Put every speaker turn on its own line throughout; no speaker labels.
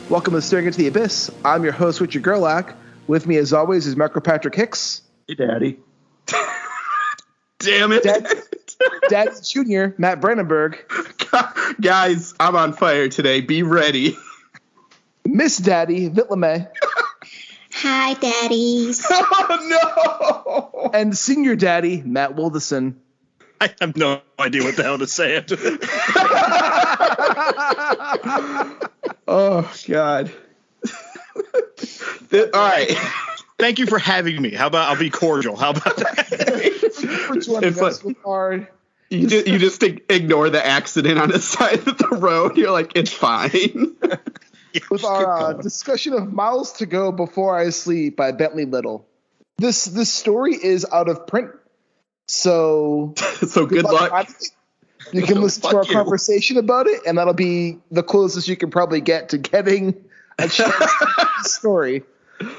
Welcome to Staring into the Abyss. I'm your host, Richard Gerlach. With me, as always, is Marco Patrick Hicks.
Hey, Daddy.
Damn it.
Daddy Jr., Matt Brandenburg.
Guys, I'm on fire today. Be ready.
Miss Daddy, Vitlame.
Hi, daddies.
Oh, no.
And Senior Daddy, Matt Wildasin.
I have no idea what the hell to say after that.
Oh, God. All right.
Thank you for having me. How about I'll be cordial? How about that?
For joining us with our...
You just ignore the accident on the side of the road. You're like, it's fine.
With our discussion of Miles to Go Before I Sleep by Bentley Little. This story is out of print, so
good luck.
You can listen to our conversation about it, and that'll be the closest you can probably get to getting a chance to the story,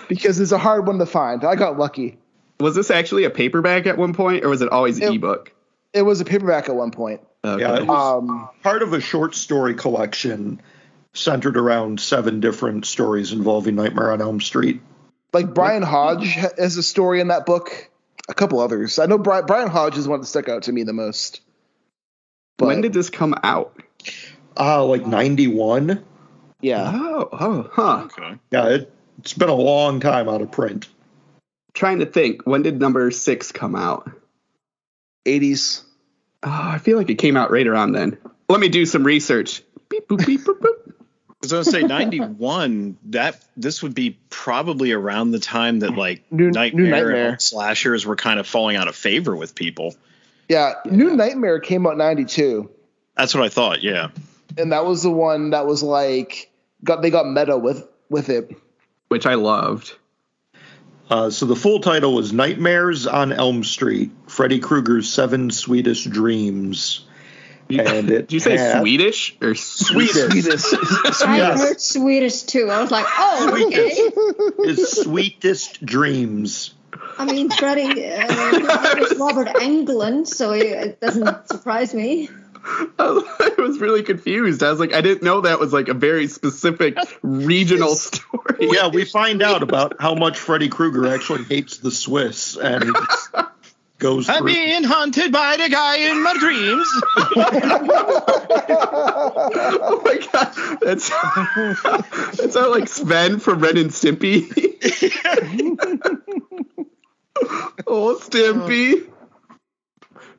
because it's a hard one to find. I got lucky.
Was this actually a paperback at one point, or was it always an ebook?
It was a paperback at one point.
Okay.
Yeah, it was part of a short story collection centered around 7 different stories involving Nightmare on Elm Street.
Like Brian Hodge has a story in that book. A couple others. I know Brian Hodge is one that stuck out to me the most. But,
when did this come out?
Like 91.
Yeah.
Oh, huh.
Okay.
Yeah, it's been a long time out of print.
Trying to think. When did number 6 come out?
80s.
Oh, I feel like it came out right around then. Let me do some research. Beep, boop, beep, boop, boop.
I was going to say 91. This would be probably around the time that like
New
Nightmare and slashers were kind of falling out of favor with people.
Yeah, New Nightmare came out 92.
That's what I thought. Yeah.
And that was the one that was like they got meta with it,
which I loved.
So the full title was Nightmares on Elm Street, Freddy Krueger's 7 Sweetest Dreams. And
did you say Swedish or
Sweetest?
I heard Sweetest too. I was like, oh, okay.
His Sweetest Dreams.
I mean, Freddy is Robert Englund, so it doesn't surprise me.
I was really confused. I was like, I didn't know that was like a very specific regional story.
Yeah, we find out about how much Freddy Krueger actually hates the Swiss and goes
I'm being haunted by the guy in my dreams.
Oh my God. That's how like Sven from Ren and Stimpy. Oh, Stimpy.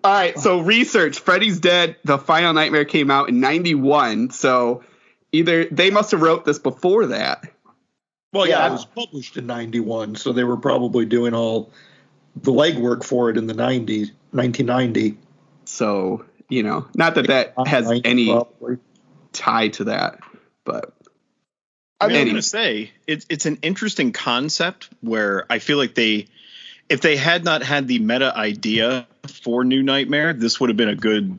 All right, so research. Freddy's Dead, the final Nightmare came out in 91, so either they must have wrote this before that.
Well, yeah, it was published in 91, so they were probably doing all the legwork for it in the 1990.
So, not that has any tie to that, but
I'm going to say it's an interesting concept where I feel like if they had not had the meta idea for New Nightmare, this would have been a good,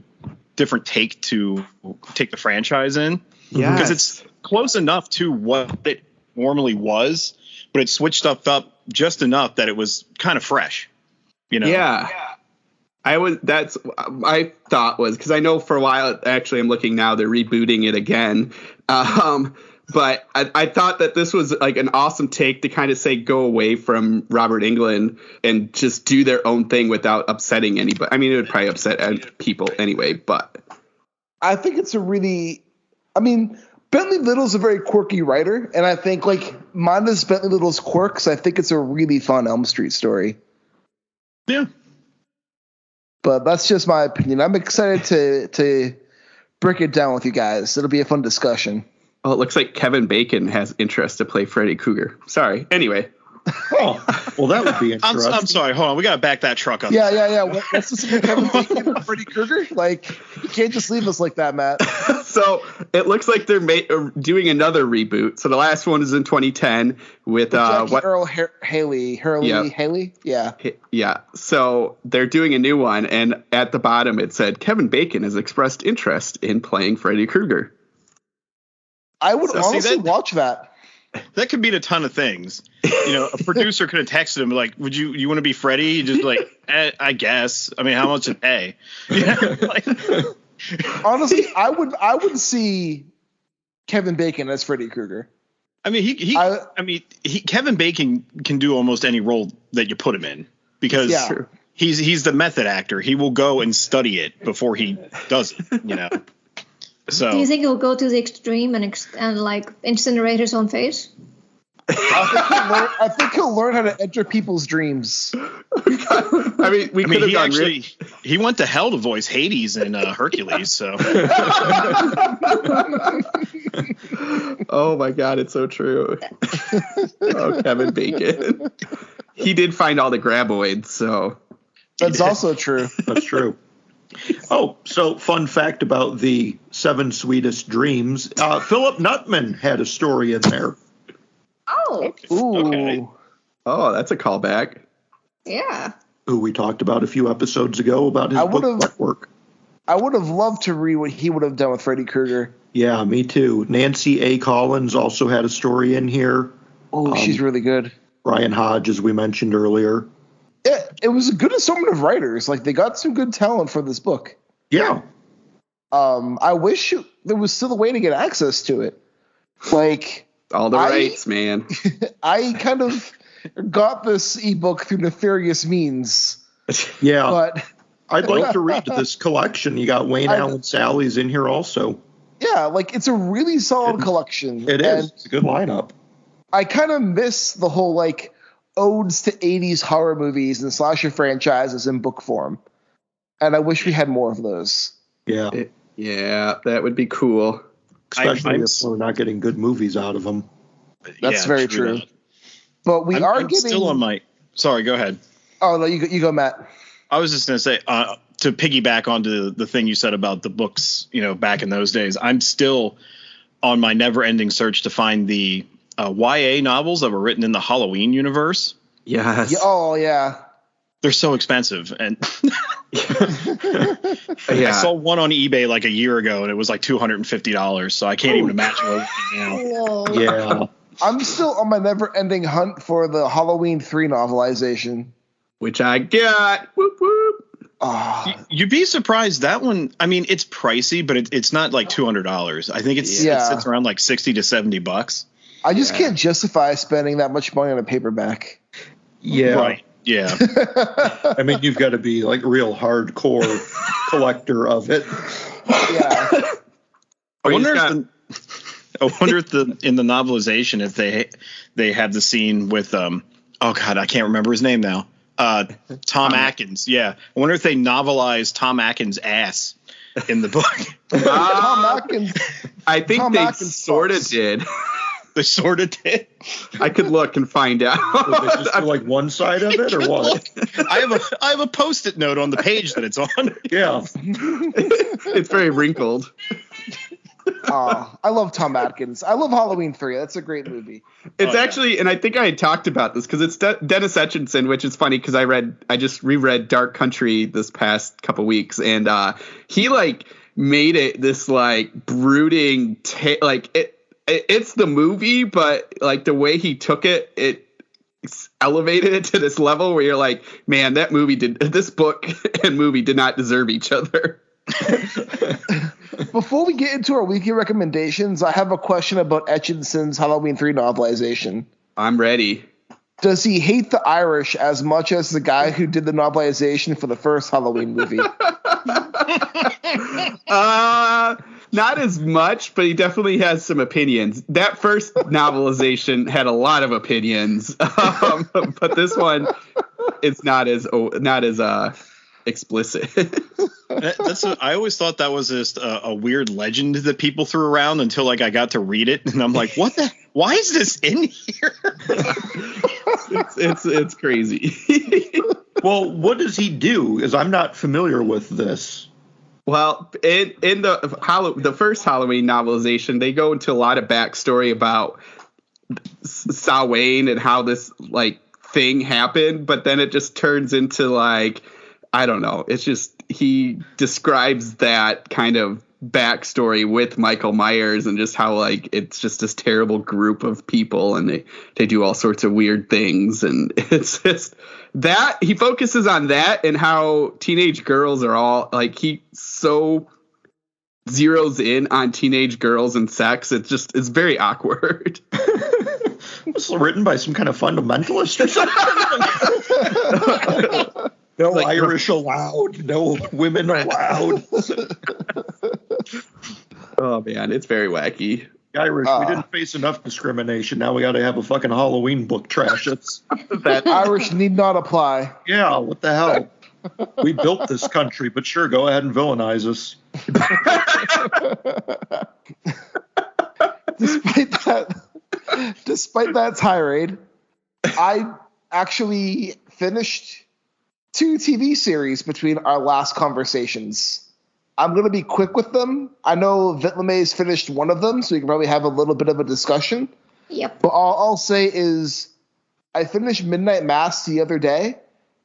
different take to take the franchise in.
Yeah,
because it's close enough to what it normally was, but it switched stuff up just enough that it was kind of fresh.
Yeah. That's my thought was, because I know for a while, actually I'm looking now, they're rebooting it again. But I thought that this was like an awesome take to kind of say go away from Robert Englund and just do their own thing without upsetting anybody. I mean, it would probably upset people anyway, but
I think it's Bentley Little's a very quirky writer, and I think like minus Bentley Little's quirks, I think it's a really fun Elm Street story.
Yeah.
But that's just my opinion. I'm excited to break it down with you guys. It'll be a fun discussion.
Oh, it looks like Kevin Bacon has interest to play Freddy Krueger. Sorry. Anyway.
Oh, well, that would be interesting.
I'm sorry. Hold on. We got to back that truck up.
Yeah. What's this about Kevin Bacon and Freddy Krueger? Like, you can't just leave us like that, Matt.
So it looks like they're doing another reboot. So the last one is in 2010 with
Haley. Yeah.
Yeah. So they're doing a new one, and at the bottom it said Kevin Bacon has expressed interest in playing Freddy Krueger.
I would honestly watch that.
That could mean a ton of things. A producer could have texted him like, "Would you want to be Freddy?" He just like, I guess. I mean, how much an A?
Honestly, I would see Kevin Bacon as Freddy Krueger.
I mean, Kevin Bacon can do almost any role that you put him in because he's the method actor. He will go and study it before he does it, you know. So
do you think he'll go to the extreme and like incinerate his own face?
I think he'll learn how to enter people's dreams.
He went to hell to voice Hades in Hercules. So.
Oh my God, it's so true. Oh, Kevin Bacon. He did find all the graboids, so.
That's also true.
That's true. Oh, so fun fact about the 7 Sweetest Dreams. Philip Nutman had a story in there.
Oh.
Ooh.
Okay.
Oh, that's a callback.
Yeah.
Who we talked about a few episodes ago about his book work.
I would have loved to read what he would have done with Freddy Krueger.
Yeah, me too. Nancy A. Collins also had a story in here.
Oh, she's really good.
Brian Hodge, as we mentioned earlier.
Yeah, it was a good assortment of writers. Like, they got some good talent for this book.
Yeah.
I wish there was still a way to get access to it. Like,
all the rights, man.
I kind of got this ebook through nefarious means.
Yeah.
But
I'd like to read this collection. You got Wayne Allen Sally's in here also.
Yeah, like, it's a really solid collection.
It is. It's a good lineup.
I kind of miss the whole, like, odes to 80s horror movies and slasher franchises in book form. And I wish we had more of those.
Yeah.
Yeah, that would be cool.
Especially if we're not getting good movies out of them.
That's very true. But I'm
still on my. Sorry, go ahead.
Oh, no, you go, Matt.
I was just going to say, to piggyback onto the thing you said about the books, you know, back in those days, I'm still on my never-ending search to find the YA novels that were written in the Halloween universe.
Yes.
Yeah, oh, yeah.
They're so expensive. And I saw one on eBay like a year ago, and it was like $250. So I can't even imagine what it would be now.
Yeah.
I'm still on my never-ending hunt for the Halloween 3 novelization.
Which I got. Whoop, whoop.
You'd be surprised. That one, I mean, it's pricey, but it's not like $200. I think it sits around like $60 to $70.
I just can't justify spending that much money on a paperback.
Yeah.
Right. Yeah.
I mean, you've got to be like a real hardcore collector of it.
Yeah.
I wonder if in the novelization if they have the scene with oh God, I can't remember his name now. Tom Atkins. Yeah. I wonder if they novelized Tom Atkins' ass in the book.
Tom Atkins.
I think they sort of did.
They sort of did.
I could look and find out.
They just do like one side of it, or what?
I have a Post-it note on the page that it's on.
Yeah.
It's very wrinkled.
I love Tom Atkins. I love Halloween 3. That's a great movie.
It's actually, and I think I had talked about this because it's Dennis Etchison, which is funny because I just reread Dark Country this past couple weeks, and he like made it this like brooding it's the movie, but like the way he took it, it elevated it to this level where you're like, man, this book and movie did not deserve each other.
Before we get into our weekly recommendations, I have a question about Etchison's Halloween 3 novelization.
I'm ready.
Does he hate the Irish as much as the guy who did the novelization for the first Halloween movie?
Not as much, but he definitely has some opinions. That first novelization had a lot of opinions, but this one, it's not as explicit.
I always thought that was just a weird legend that people threw around until like I got to read it, and I'm like, why is this in here?
It's crazy.
Well, what does he do? Because I'm not familiar with this.
Well, in the first Halloween novelization, they go into a lot of backstory about Samhain and how this like thing happened, but then it just turns into like, I don't know. It's just he describes that kind of backstory with Michael Myers and just how like it's just this terrible group of people and they do all sorts of weird things, and it's just that he focuses on that and how teenage girls are all like he so zeroes in on teenage girls and sex. It's very awkward.
This is written by some kind of fundamentalist or something. No like, Irish allowed. No women allowed.
Oh man, it's very wacky.
Irish, we didn't face enough discrimination. Now we got to have a fucking Halloween book trash.
That Irish need not apply.
Yeah, what the hell? We built this country, but sure, go ahead and villainize us.
Despite that tirade, I actually finished 2 TV series between our last conversations. I'm going to be quick with them. I know Vitlamay's finished one of them, so we can probably have a little bit of a discussion.
Yep.
But all I'll say is I finished Midnight Mass the other day,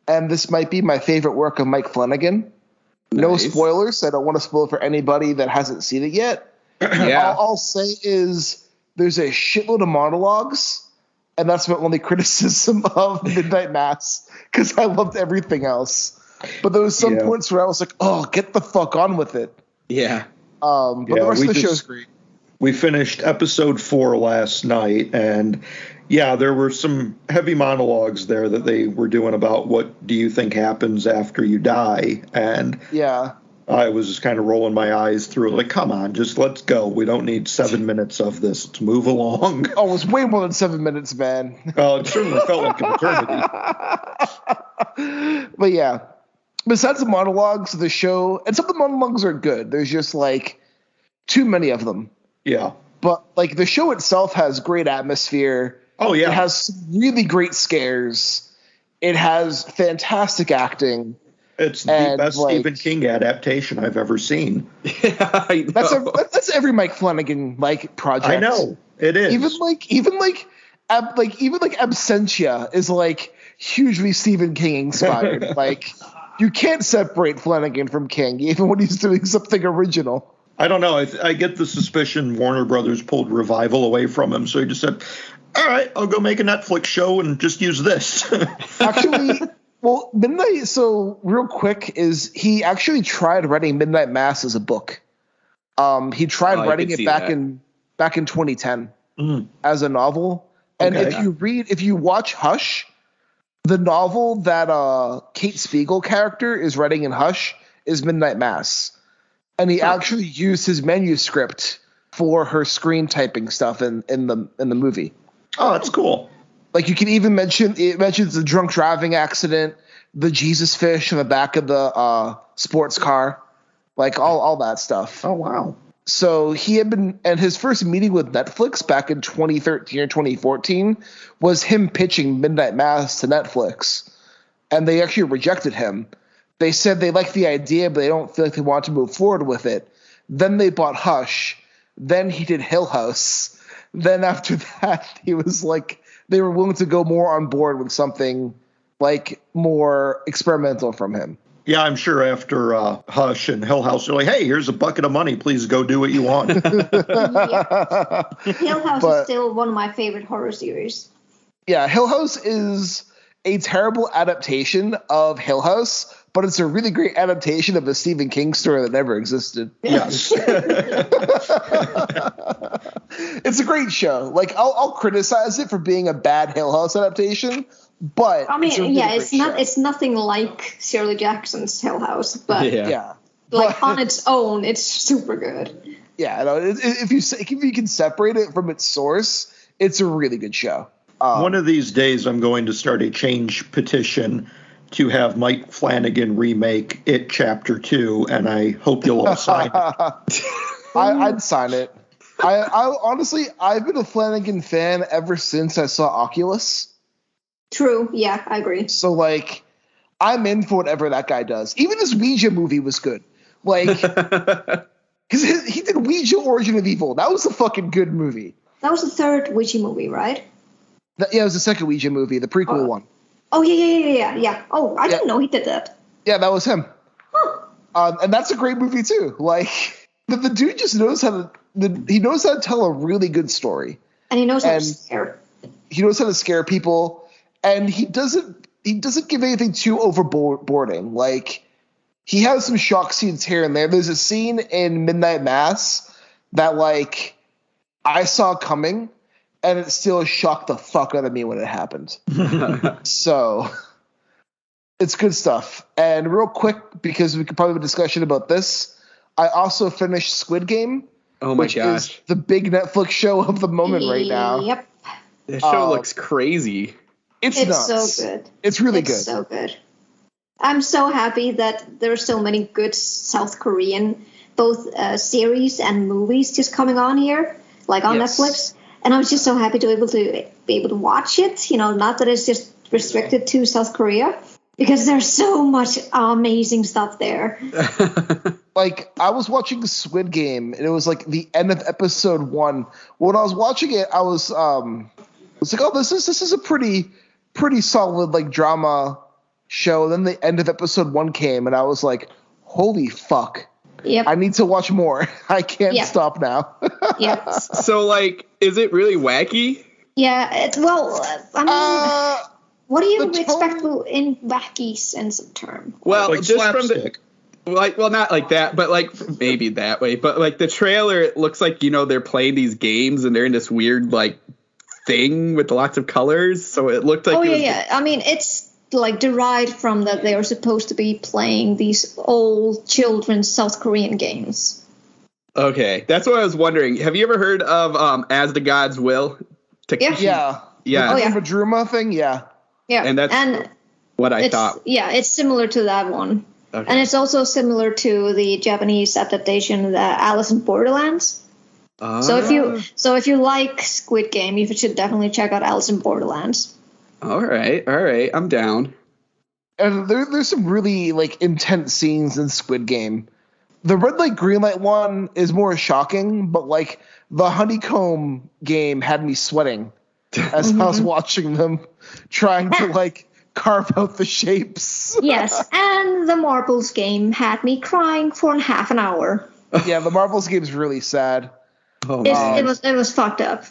and this might be my favorite work of Mike Flanagan. Nice. No spoilers. I don't want to spoil for anybody that hasn't seen it yet.
Yeah.
All I'll say is there's a shitload of monologues, and that's my only criticism of Midnight Mass, because I loved everything else. But there was some points where I was like, oh, get the fuck on with it.
Yeah.
But the rest of the show's great.
We finished episode 4 last night, and there were some heavy monologues there that they were doing about what do you think happens after you die. And I was just kind of rolling my eyes through it, like, come on, just let's go. We don't need 7 minutes of this. Let's move along.
Oh, it was way more than 7 minutes, man.
Oh, it certainly felt like an eternity.
But yeah. Besides the monologues, the show, and some of the monologues are good. There's just like too many of them.
Yeah.
But like the show itself has great atmosphere.
Oh yeah.
It has some really great scares. It has fantastic acting.
It's the best Stephen King adaptation I've ever seen.
Yeah, I know.
That's every Mike Flanagan project.
I know it is.
Even Absentia is like hugely Stephen King inspired. Like. You can't separate Flanagan from King, even when he's doing something original.
I don't know. I get the suspicion Warner Brothers pulled Revival away from him, so he just said, all right, I'll go make a Netflix show and just use this.
Actually, well, Midnight, so real quick, is he actually tried writing Midnight Mass as a book. He tried writing it back in 2010 as a novel. And if you watch Hush, the novel that Kate Spiegel character is writing in Hush is Midnight Mass. And he actually used his manuscript for her screen typing stuff in the movie.
Oh, that's cool.
Like you can even mentions the drunk driving accident, the Jesus fish in the back of the sports car, like all that stuff.
Oh, wow.
So he had been, and his first meeting with Netflix back in 2013 or 2014 was him pitching Midnight Mass to Netflix, and they actually rejected him. They said they liked the idea, but they don't feel like they want to move forward with it. Then they bought Hush. Then he did Hill House. Then after that, he was like, they were willing to go more on board with something like more experimental from him.
Yeah, I'm sure after Hush and Hill House, they're like, hey, here's a bucket of money. Please go do what you want.
Hill House is still one of my favorite horror series.
Yeah, Hill House is a terrible adaptation of Hill House, but it's a really great adaptation of a Stephen King story that never existed.
Yes.
It's a great show. Like, I'll criticize it for being a bad Hill House adaptation, but
I mean, it's nothing like Shirley Jackson's Hill House, but on its own, it's super good.
Yeah, no, if you can separate it from its source, it's a really good show.
One of these days, I'm going to start a change petition to have Mike Flanagan remake It Chapter 2, and I hope you'll all sign it.
I'd sign it. I honestly, I've been a Flanagan fan ever since I saw Oculus.
True. Yeah, I agree.
So, like, I'm in for whatever that guy does. Even his Ouija movie was good. Like, because he did Ouija Origin of Evil. That was a fucking good movie.
That was the third Ouija movie, right?
Yeah, it was the second Ouija movie, the prequel one.
Oh, yeah. Oh, I didn't know he did that.
Yeah, that was him.
Huh.
And that's a great movie, too. Like, the dude just knows how to tell a really good story.
And he knows how to scare.
He knows how to scare people. And he doesn't give anything too overboarding. Like, he has some shock scenes here and there. There's a scene in Midnight Mass that, like, I saw coming, and it still shocked the fuck out of me when it happened. So it's good stuff. And real quick, because we could probably have a discussion about this, I also finished Squid Game.
Oh my
which
gosh.
is the big Netflix show of the moment right now.
Yep.
That show looks crazy.
It's nuts.
So good.
It's really good.
It's so good. I'm so happy that there are so many good South Korean, both series and movies just coming on here, like on Netflix. And I was just so happy to be able to watch it. You know, not that it's just restricted to South Korea, because there's so much amazing stuff there.
Like, I was watching Squid Game, and it was like the end of episode 1. When I was watching it, I was like, oh, this is a pretty solid like drama show. And then the end of episode 1 came, and I was like, holy fuck.
Yep.
I need to watch more. I can't stop now.
Yep.
So, like, is it really wacky?
Yeah. What do you expect in wacky sense of term?
Well,
like
just
slapstick.
from the not like that, but like maybe that way. But like the trailer, it looks like, you know, they're playing these games and they're in this weird like thing with lots of colors. So it looked like.
I mean, it's like derived from that they are supposed to be playing these old children's South Korean games.
Okay, that's what I was wondering. Have you ever heard of As the Gods Will?
Yeah. The Madruma thing, yeah.
Yeah,
and that's what I thought.
Yeah, it's similar to that one.
Okay.
And it's also similar to the Japanese adaptation, the Alice in Borderlands. So if you like Squid Game, you should definitely check out Alice in Borderlands.
All right, I'm down.
And there's some really like intense scenes in Squid Game. The red light, green light one is more shocking, but like the honeycomb game had me sweating as I was watching them trying to like carve out the shapes.
Yes, and the marbles game had me crying for half an hour.
Yeah, the marbles game is really sad.
It was fucked up.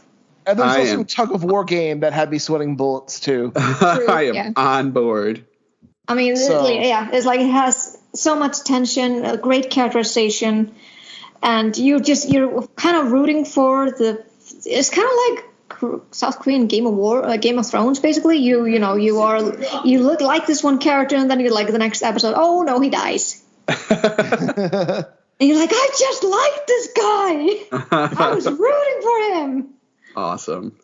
And there's also a tug of war game that had me sweating bullets too.
I am on board.
I mean, it's like it has so much tension, a great characterization, and you're kind of rooting for it's kind of like South Korean Game of Thrones, basically. You look like this one character, and then you're like the next episode, oh no, he dies. And you're like, I just like this guy. I was rooting for him.
Awesome.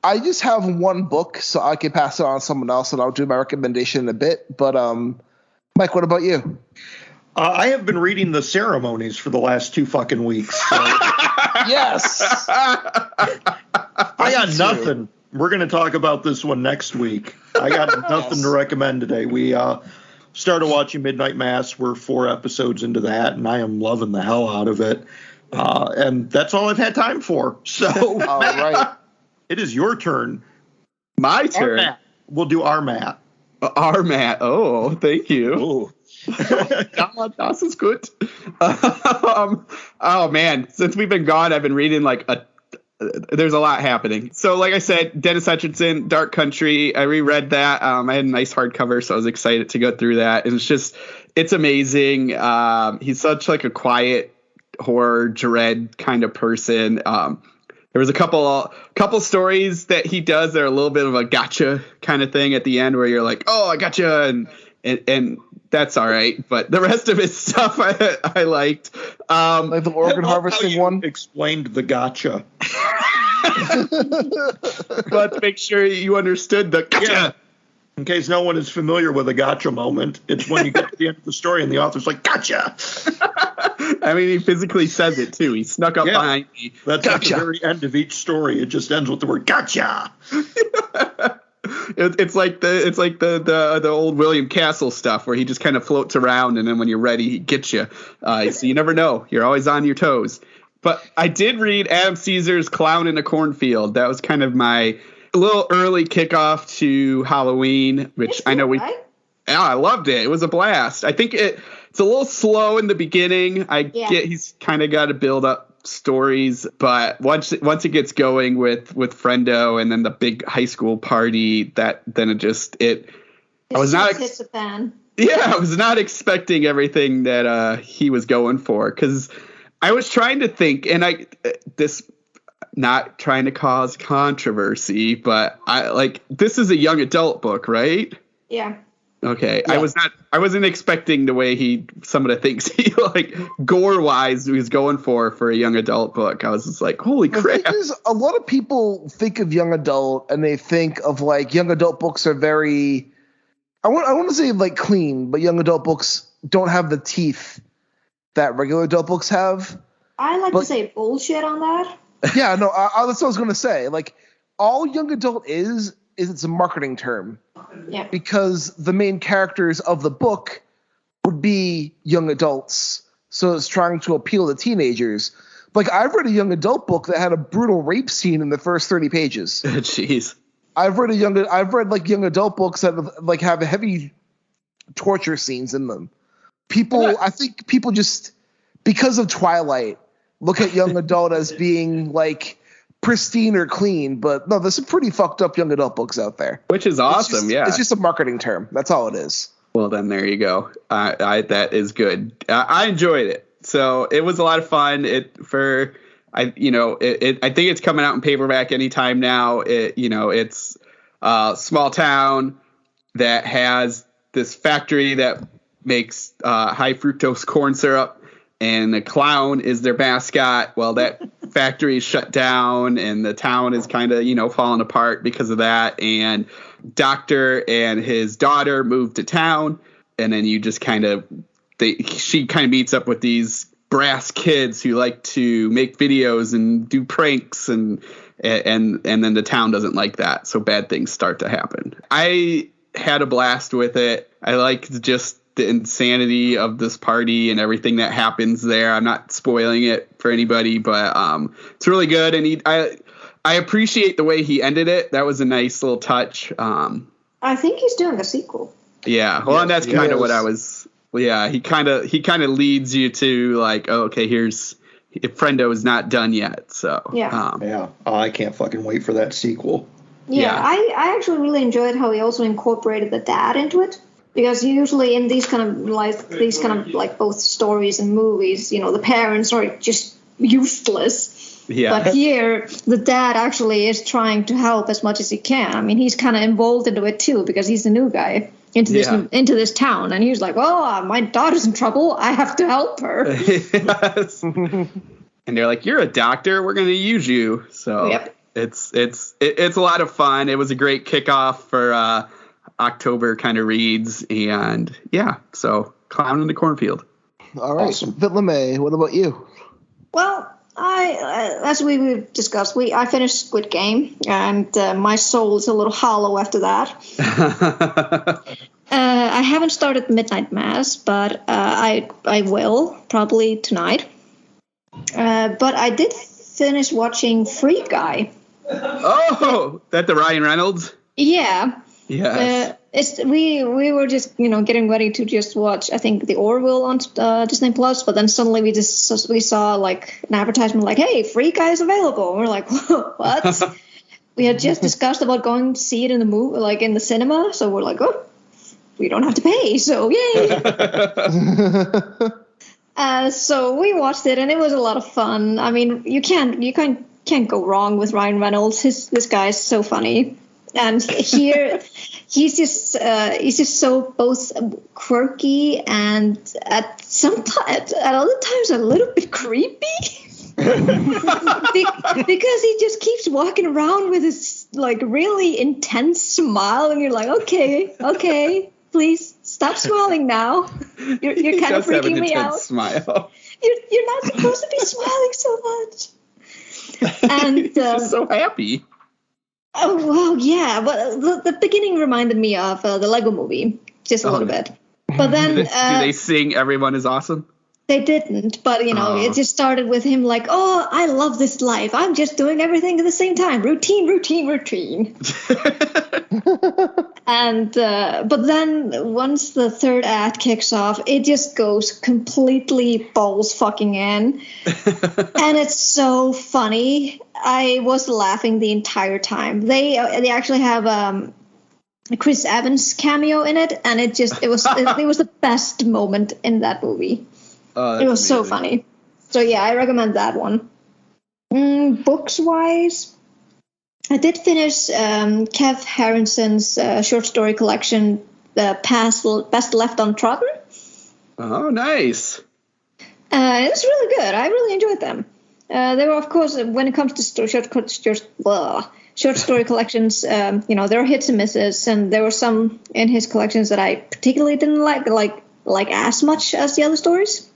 I just have one book, so I can pass it on to someone else, and I'll do my recommendation in a bit. But Mike, what about you?
I have been reading The Ceremonies for the last 2 fucking weeks. So.
Yes.
I got nothing. We're going to talk about this one next week. I got nothing to recommend today. We started watching Midnight Mass. We're 4 episodes into that, and I am loving the hell out of it. And that's all I've had time for. So,
all right.
It is your turn.
My turn.
Matt. We'll do our Matt.
Our Matt. Oh, thank you. Das is good. Oh man, since we've been gone, I've been reading there's a lot happening. So like I said, Dennis Etchison, Dark Country, I reread that. I had a nice hardcover, so I was excited to go through that. And it's amazing. He's such like a quiet horror dread kind of person. There was a couple stories that he does that are a little bit of a gotcha kind of thing at the end where you're like, oh, I gotcha, and that's all right. But the rest of his stuff I liked.
Like the organ harvesting one.
Explained the gotcha.
But to make sure you understood the gotcha.
Yeah. In case no one is familiar with a gotcha moment, it's when you get to the end of the story and the author's like, gotcha.
I mean, he physically says it too. He snuck up behind me.
That's gotcha. At the very end of each story. It just ends with the word gotcha.
It's like the old William Castle stuff where he just kind of floats around, and then when you're ready, he gets you. So you never know. You're always on your toes. But I did read Adam Caesar's Clown in a Cornfield. That was kind of my little early kickoff to Halloween, which I know I loved it. It was a blast. I think it's a little slow in the beginning. I get he's kind of got to build up stories, but once it gets going with Friendo and then the big high school party, I was not expecting everything that he was going for, because I was trying to think, and not trying to cause controversy, but this is a young adult book, right?
Yeah.
Okay. Yeah. I wasn't expecting the way some of the things he gore wise was going for a young adult book. I was just like, holy crap.
A lot of people think of young adult and they think of young adult books are very, I want to say clean, but young adult books don't have the teeth that regular adult books have.
I like to say bullshit on that.
Yeah, no, that's what I was going to say. All young adult is it's a marketing term.
Yeah.
Because the main characters of the book would be young adults, so it's trying to appeal to teenagers. I've read a young adult book that had a brutal rape scene in the first 30 pages.
Jeez.
I've read young adult books that have heavy torture scenes in them. I think people just, because of Twilight, look at young adult as being pristine or clean, but no, there's some pretty fucked up young adult books out there.
Which is awesome, yeah.
It's just a marketing term. That's all it is.
Well, then there you go. That is good. I enjoyed it. So it was a lot of fun. I think it's coming out in paperback anytime now. It's a small town that has this factory that makes high fructose corn syrup, and the clown is their mascot. Well, that factory is shut down, and the town is kind of, falling apart because of that. And Doctor and his daughter moved to town, and then you just she kind of meets up with these brass kids who like to make videos and do pranks, and then the town doesn't like that, so bad things start to happen. I had a blast with it. I liked just the insanity of this party and everything that happens there. I'm not spoiling it for anybody, but it's really good. And I appreciate the way he ended it. That was a nice little touch.
I think he's doing a sequel.
Yeah. Well, and that's kind of what I was. Yeah. He kind of leads you to okay, here's Friendo is not done yet. So
yeah. I can't fucking wait for that sequel.
Yeah. I actually really enjoyed how he also incorporated the dad into it. Because usually in these kind of both stories and movies, the parents are just useless.
Yeah.
But here, the dad actually is trying to help as much as he can. I mean, he's kind of involved into it too, because he's the new guy into this town, and he's like, "Well, my daughter's in trouble. I have to help her."
Yes. And they're like, "You're a doctor. We're going to use you." So
yep.
It's a lot of fun. It was a great kickoff for October kind of reads, and so Clown in the Cornfield.
All right, awesome. Vitlame, what about you?
Well, as we've discussed, I finished Squid Game, and my soul is a little hollow after that. I haven't started Midnight Mass, but I will probably tonight. But I did finish watching Free Guy.
Oh, that the Ryan Reynolds?
Yeah.
Yes.
We were just getting ready to just watch, I think, The Orville on Disney Plus, but then suddenly we saw an advertisement hey, Free Guy is available. And we're like, what? We had just discussed about going to see it in the movie, in the cinema, so we're like, oh, we don't have to pay, so yay. So we watched it, and it was a lot of fun. I mean, you can't go wrong with Ryan Reynolds. This guy is so funny. And here, he's just so both quirky and at other times a little bit creepy. Because he just keeps walking around with this really intense smile, and you're like, okay, please stop smiling now. You're kind of freaking me out.
Smile.
You're not supposed to be smiling so much. And
he's just so happy.
Oh, well, yeah. But the beginning reminded me of the Lego movie, just a little bit. But then...
do they sing Everyone is Awesome?
They didn't, but, it just started with him oh, I love this life. I'm just doing everything at the same time. Routine. And but then once the third act kicks off, it just goes completely balls fucking in. And it's so funny. I was laughing the entire time. They actually have a Chris Evans cameo in it, and it was the best moment in that movie. It was amazing. So funny. So yeah, I recommend that one. then books-wise, I did finish Kev Harrison's short story collection, Best Left Untrodden.
Oh, nice.
It was really good. I really enjoyed them. They were, of course, when it comes to short story collections, there are hits and misses, and there were some in his collections that I particularly didn't like as much as the other stories.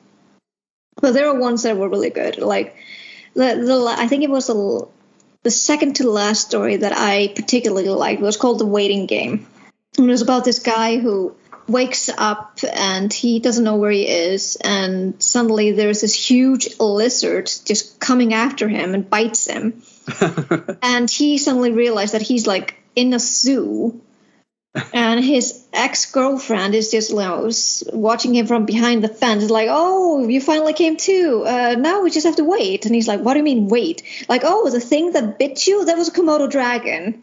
But there are ones that were really good. Like I think it was the second to last story that I particularly liked. It was called The Waiting Game. And it was about this guy who wakes up and he doesn't know where he is, and suddenly there's this huge lizard just coming after him and bites him. And he suddenly realized that he's like in a zoo, and his ex-girlfriend is just watching him from behind the fence, like, oh, you finally came to, now we just have to wait. And he's like, what do you mean wait? Like, oh, the thing that bit you, that was a Komodo dragon.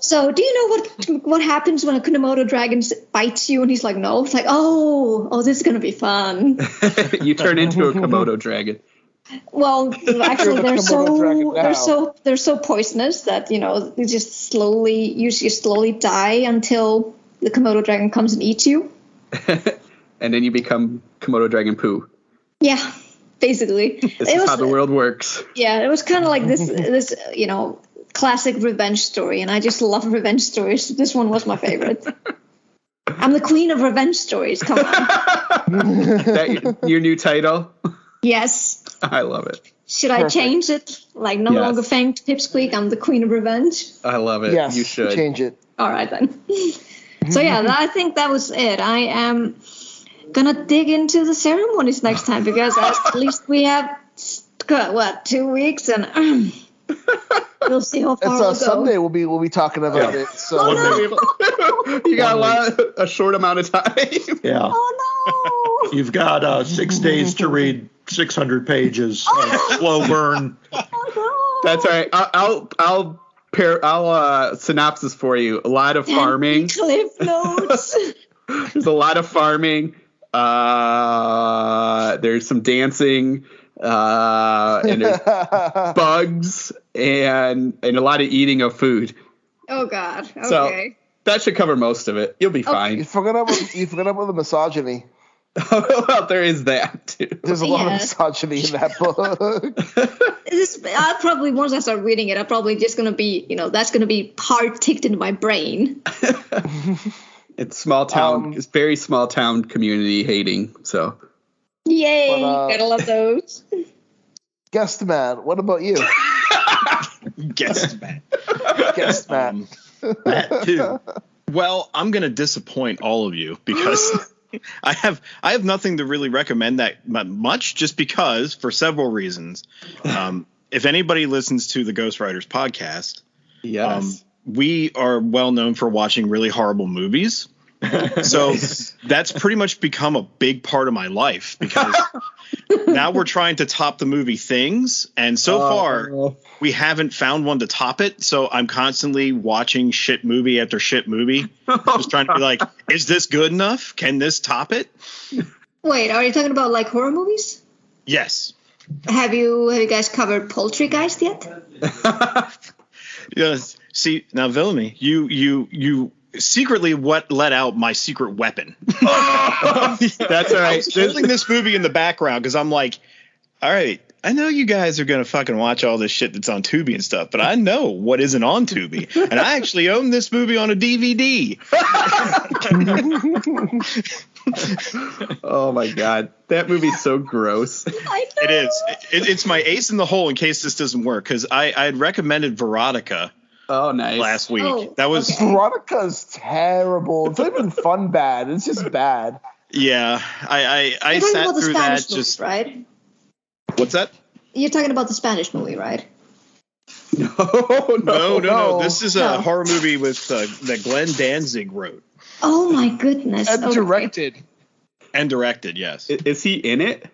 So do you know what happens when a Komodo dragon bites you? And he's like, no. It's like, oh, this is gonna be fun.
You turn into a Komodo dragon.
Well, actually, they're so poisonous that you just slowly die until the Komodo dragon comes and eats you.
And then you become Komodo dragon poo.
Yeah, basically.
This is how the world works.
Yeah, it was kind of like this classic revenge story, and I just love revenge stories. This one was my favorite. I'm the queen of revenge stories. Come on.
Is that your new title?
Yes.
I love it.
Should I change it? Like, no longer Fanged Pipsqueak, I'm the queen of revenge?
I love it.
Yes,
you should.
Change it.
All right, then. So, yeah, I think that was it. I am going to dig into the ceremonies next time, because at least we have, 2 weeks, and we'll see how far we'll go.
Sunday we'll be talking about it. So
you got a short amount of time.
Yeah.
Oh, no.
You've got 6 days to read 600 pages of slow burn.
Oh, no.
That's all right. I'll synopsis for you. A lot of farming.
Cliff notes.
There's a lot of farming. There's some dancing. And there's bugs and a lot of eating of food.
Oh God. Okay.
So that should cover most of it. You'll be fine.
You forgot about the misogyny.
Well, there is that too.
There's a lot of misogyny in that book.
I'll probably, once I start reading it, I'm probably just gonna be, that's gonna be hard ticked into my brain.
It's small town. It's very small town community hating. So.
Yay! Gotta love those.
Guest man, what about you?
Guest man.
Guest man.
That too.
Well, I'm gonna disappoint all of you because I have nothing to really recommend that much, just because, for several reasons. If anybody listens to the Ghostwriters podcast,
yes,
we are well known for watching really horrible movies. So that's pretty much become a big part of my life, because now we're trying to top the movie Things, and so far we haven't found one to top it. So I'm constantly watching shit movie after shit movie, just trying to be like, is this good enough? Can this top it?
Wait, are you talking about like horror movies?
Yes.
Have you guys covered Poultrygeist yet?
Yes. See, now Villamy, you secretly what let out my secret weapon.
That's all right.
I was holding this movie in the background because I'm like, all right, I know you guys are going to fucking watch all this shit that's on Tubi and stuff, but I know what isn't on Tubi. And I actually own this movie on a DVD.
Oh my God. That movie's so gross.
I know.
It is. It's my ace in the hole in case this doesn't work, because I had recommended Veronica.
Oh, nice.
Last week.
Oh,
that was
Veronica's terrible. It's not even fun bad. It's just bad.
Yeah. I sat through that
movie,
just
right?
What's that?
You're talking about the Spanish movie, right?
No. This is a horror movie with that Glenn Danzig wrote.
Oh my goodness.
And directed.
And directed, yes.
Is he in it?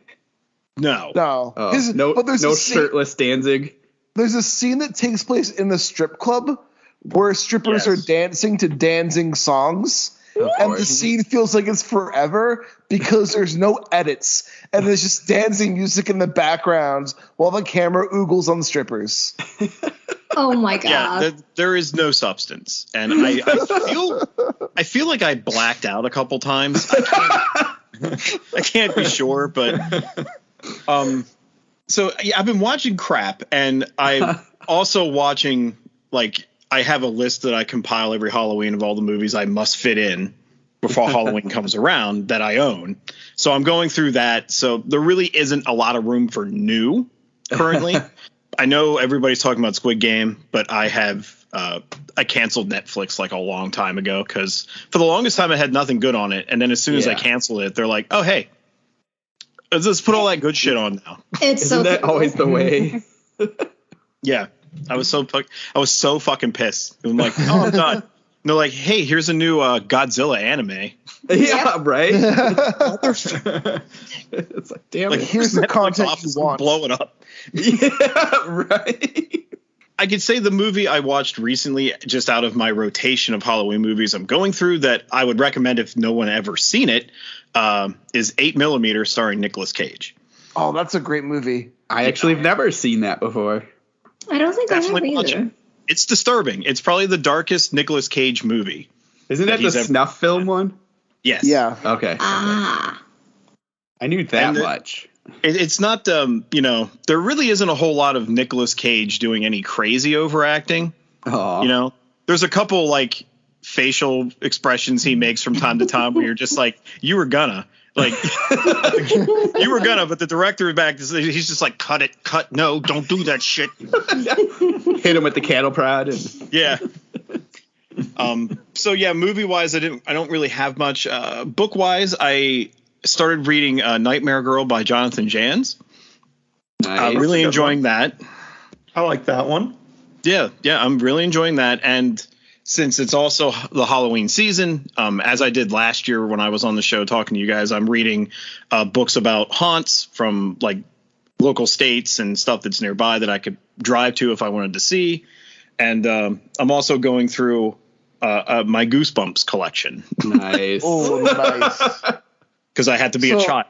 No.
Oh,
but there's
no shirtless Danzig.
There's a scene that takes place in the strip club where strippers are dancing to Danzig songs, And the scene feels like it's forever because there's no edits and there's just dancing music in the background while the camera oogles on the strippers.
Oh my god!
Yeah, there is no substance, and I feel like I blacked out a couple times. I can't be sure, but so yeah, I've been watching crap, and I'm also watching I have a list that I compile every Halloween of all the movies I must fit in before Halloween comes around that I own. So I'm going through that. So there really isn't a lot of room for new currently. I know everybody's talking about Squid Game, but I canceled Netflix a long time ago because for the longest time I had nothing good on it. And then as soon as I canceled it, they're like, oh, hey, let's put all that good shit on now.
Isn't that always the way?
Yeah. I was so fucking pissed. I'm like, oh, I'm done. And they're like, hey, here's a new Godzilla anime.
Yeah, right?
It's like, damn it. Here's the content you want.
Blow it up.
Yeah, right.
I could say the movie I watched recently, just out of my rotation of Halloween movies I'm going through, that I would recommend if no one ever seen it, is 8mm starring Nicolas Cage.
Oh, that's a great movie.
I actually have never seen that before.
I don't think I have either.
It's disturbing. It's probably the darkest Nicolas Cage movie.
Isn't that the snuff film one?
Yes.
Yeah.
Okay.
Ah.
I knew that much.
It's not, there really isn't a whole lot of Nicolas Cage doing any crazy overacting.
Aww.
There's a couple facial expressions he makes from time to time where you're just like, you were gonna. But the director back, he's just like, cut, no, don't do that shit.
Hit him with the cattle prod.
Yeah. So yeah, movie wise, I don't really have much. Book wise, I started reading Nightmare Girl by Jonathan Jans.
Nice.
Really enjoying that.
I like that one.
Yeah, I'm really enjoying that. And since it's also the Halloween season, as I did last year when I was on the show talking to you guys, I'm reading books about haunts from local states and stuff that's nearby that I could drive to if I wanted to see. And I'm also going through my Goosebumps collection.
Nice.
Oh, nice.
Because I had to be a child,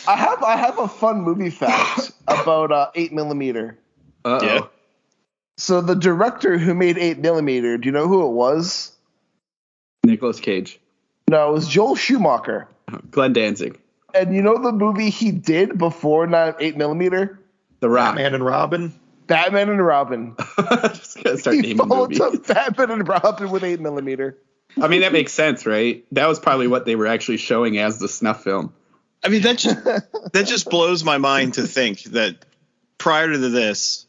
I have a fun movie fact about 8mm.
Uh-oh.
Yeah.
So the director who made 8mm, do you know who it was?
Nicolas Cage.
No, it was Joel Schumacher.
Glenn Danzig.
And you know the movie he did before 8mm?
The Rock.
Batman and Robin.
Batman and Robin.
Just gotta start
He
naming
followed
movies.
up Batman and Robin with 8mm.
I mean, that makes sense, right? That was probably what they were actually showing as the snuff film.
I mean, that just blows my mind to think that prior to this,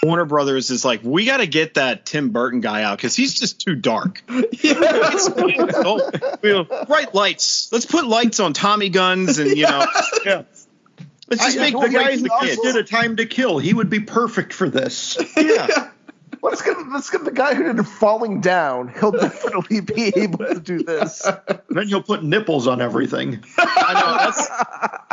Warner Brothers is like, we got to get that Tim Burton guy out because he's just too dark. Bright lights. Let's put lights on Tommy guns and
Yeah.
Let's just make
the guy
who
who did A Time to Kill. He would be perfect for this.
Yeah.
Let's get the guy who did Falling Down. He'll definitely be able to do this.
Then you'll put nipples on everything.
I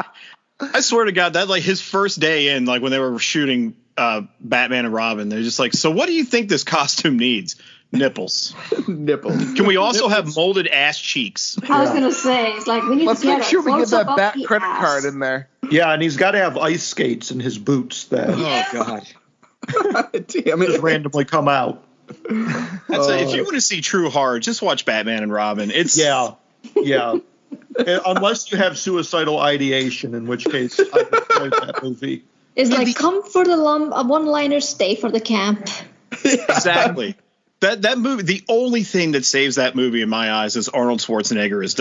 know. I swear to God, that his first day in, when they were shooting Batman and Robin, they're just like, so what do you think this costume needs? Nipples.
Nipples.
Can we also have molded ass cheeks?
I was gonna say, it's we need
Let's
to get
make sure we get that Bat
the
credit
ass.
card in there.
Yeah, and he's got to have ice skates in his boots that
Oh God.
Damn
just
it.
randomly come out.
If you want to see true horror, just watch Batman and Robin. It's
Yeah. Unless you have suicidal ideation, in which case I enjoyed that movie.
It's come for the one-liner, stay for the camp.
exactly. That movie, the only thing that saves that movie in my eyes is Arnold Schwarzenegger is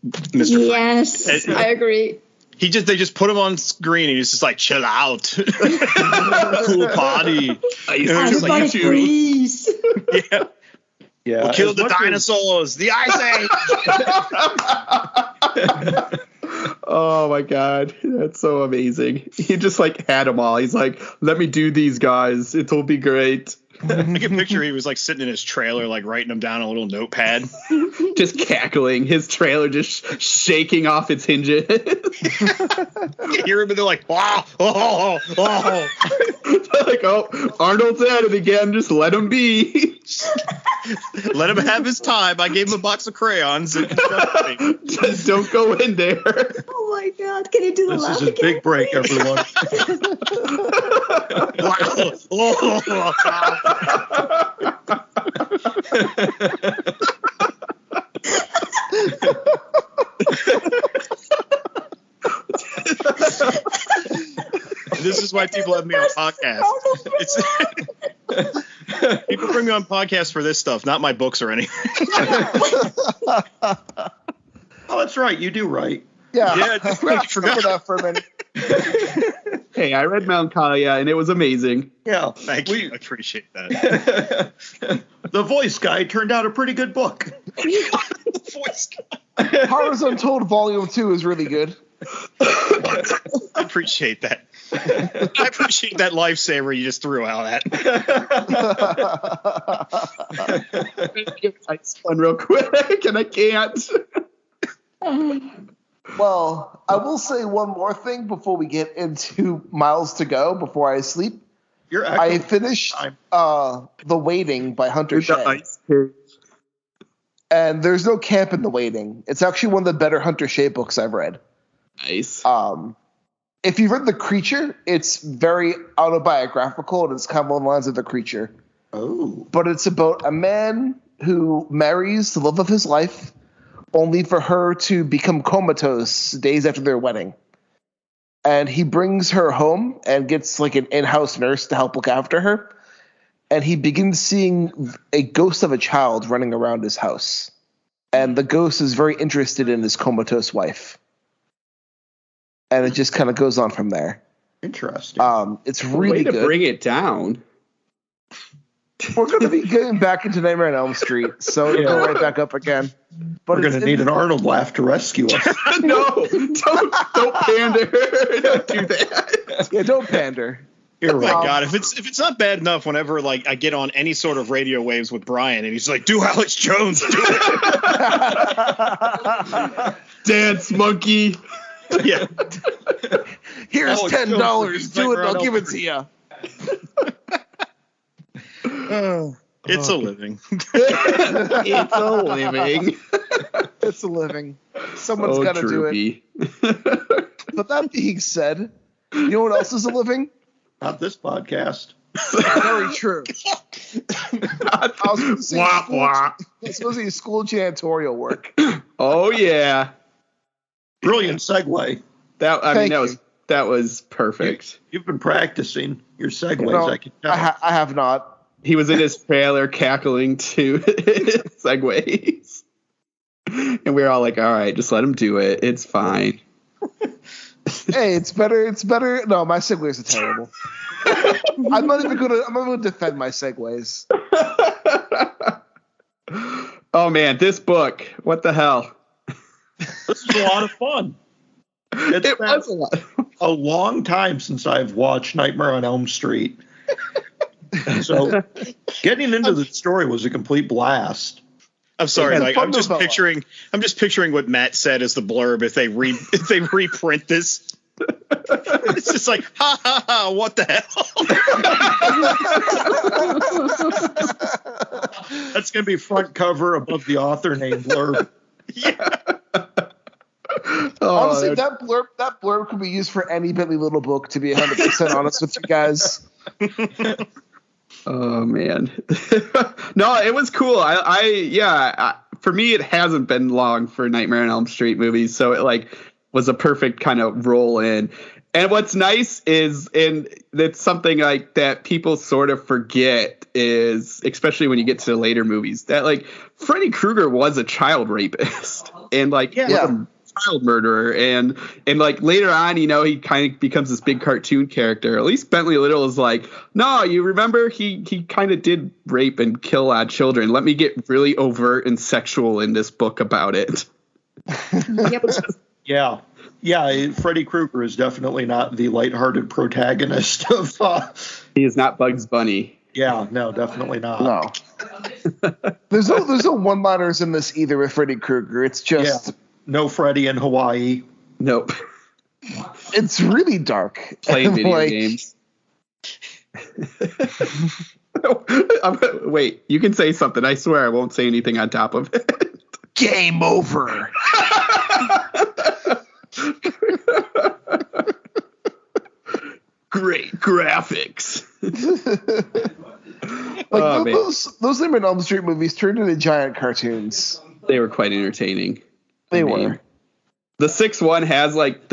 Mr.
Yes,
Frank.
I agree.
They just put him on screen and he's just like, chill out. Cool party.
Everybody freeze.
Yeah.
Yeah.
We'll kill the dinosaurs. The Ice
Age. Oh my God, that's so amazing. He just had them all. He's like, let me do these guys. It'll be great.
I can picture he was sitting in his trailer, writing them down on a little notepad.
Just cackling. His trailer just shaking off its hinges.
You hear him and they're like, wow, oh.
Oh, Arnold's at it again. Just let him be.
Let him have his time. I gave him a box of crayons. And
just don't go in there.
Oh my God! Can you do the laugh again?
This is a big break, everyone.
This is why people have me on podcasts. People bring me on podcasts for this stuff, not my books or anything.
Oh, that's right. You do write.
Yeah,
I forgot
that for a minute.
Hey, I read Melancholia, and it was amazing.
Yeah.
Thank you. I appreciate that.
The Voice Guy turned out a pretty good book.
The Voice Guy.
Horrors Untold Volume 2 is really good.
I appreciate that. I appreciate that lifesaver you just threw out at.
I spun real quick, and I can't.
Well, I will say one more thing before we get into Miles to Go, before I sleep. I finished The Waiting by Hunter Shea. And there's no camp in The Waiting. It's actually one of the better Hunter Shea books I've read.
Nice.
If you've read The Creature, it's very autobiographical, and it's kind of on the lines of The Creature.
Oh.
But it's about a man who marries the love of his life, only for her to become comatose days after their wedding. And he brings her home and gets like an in-house nurse to help look after her. And he begins seeing a ghost of a child running around his house. And the ghost is very interested in his comatose wife. And it just kind of goes on from there.
Interesting.
It's really good.
Way to bring it down.
We're going to be getting back into Nightmare on Elm Street, so it'll go right back up again. But
we're going to need an Arnold laugh to rescue us.
No, don't pander. Don't do that.
Yeah, don't pander.
Oh my God! If it's not bad enough, whenever like I get on any sort of radio waves with Brian, and he's like, "Do Alex Jones, do it."
Dance monkey.
Yeah.
Here's $10. Do it. I'll give it to you.
It's a living.
It's a living.
It's a living. Someone's got to do it. But that being said, you know what else is a living?
Not this podcast.
Very true. I was supposed to say school janitorial work.
Oh yeah.
Brilliant segue.
That was perfect.
You've been practicing your segues. I can tell.
I have not.
He was in his trailer cackling to segues. And we were all like, all right, just let him do it. It's fine.
Hey, it's better. No, my segues are terrible. I'm not even going to defend my segues.
Oh man, this book. What the hell?
This is a lot of fun.
It was
a long time since I've watched Nightmare on Elm Street. So getting into the story was a complete blast.
I'm sorry, like, I'm just picturing what Matt said as the blurb if they reprint this. It's just like, ha ha ha, what the
hell? That's gonna be front cover above the author name blurb.
Yeah.
Honestly, that blurb could be used for any Bentley Little book, to be 100% honest with you guys.
Oh man. No, it was cool. For me it hasn't been long for Nightmare on Elm Street movies, so it like was a perfect kind of roll in. And what's nice is, and it's something like that people sort of forget, is especially when you get to the later movies, that like Freddy Krueger was a child rapist and like was a child murderer, and like later on, you know, he kind of becomes this big cartoon character. At least Bentley Little is like, no, you remember he kind of did rape and kill children. Let me get really overt and sexual in this book about it.
Yep. Yeah, Freddy Krueger is definitely not the lighthearted protagonist of.
He is not Bugs Bunny.
Yeah, no, definitely not.
No. There's no one-liners in this either with Freddy Krueger. It's just
no Freddy in Hawaii.
Nope.
It's really dark.
Playing video games. Wait, you can say something. I swear I won't say anything on top of it.
Game over.
Great graphics.
Those Nightmare on Elm Street movies turned into giant cartoons.
They were quite entertaining.
They were.
The 6-1 has like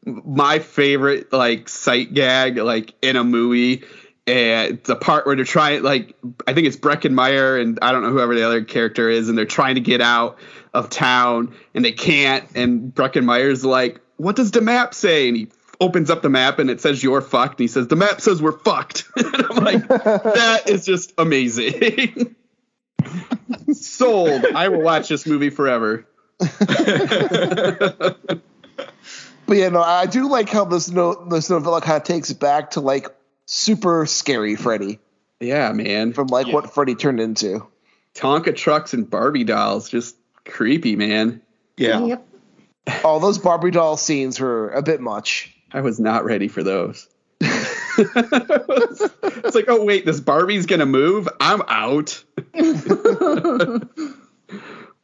my favorite like sight gag like in a movie, and the part where they're trying, like, I think it's Breckenmeyer and I don't know whoever the other character is, and they're trying to get out of town and they can't, and Breckenmeyer's like, what does the map say? And he opens up the map and it says you're fucked, and he says the map says we're fucked. And I'm like, that is just amazing. Sold. I will watch this movie forever.
But yeah, no, I do like how this novella kind of takes it back to like super scary Freddy.
Yeah, man.
From like what Freddy turned into.
Tonka trucks and Barbie dolls, just creepy, man.
Yeah.
Yep.
Oh, those Barbie doll scenes were a bit much.
I was not ready for those. It's like, oh wait, this Barbie's gonna move? I'm out.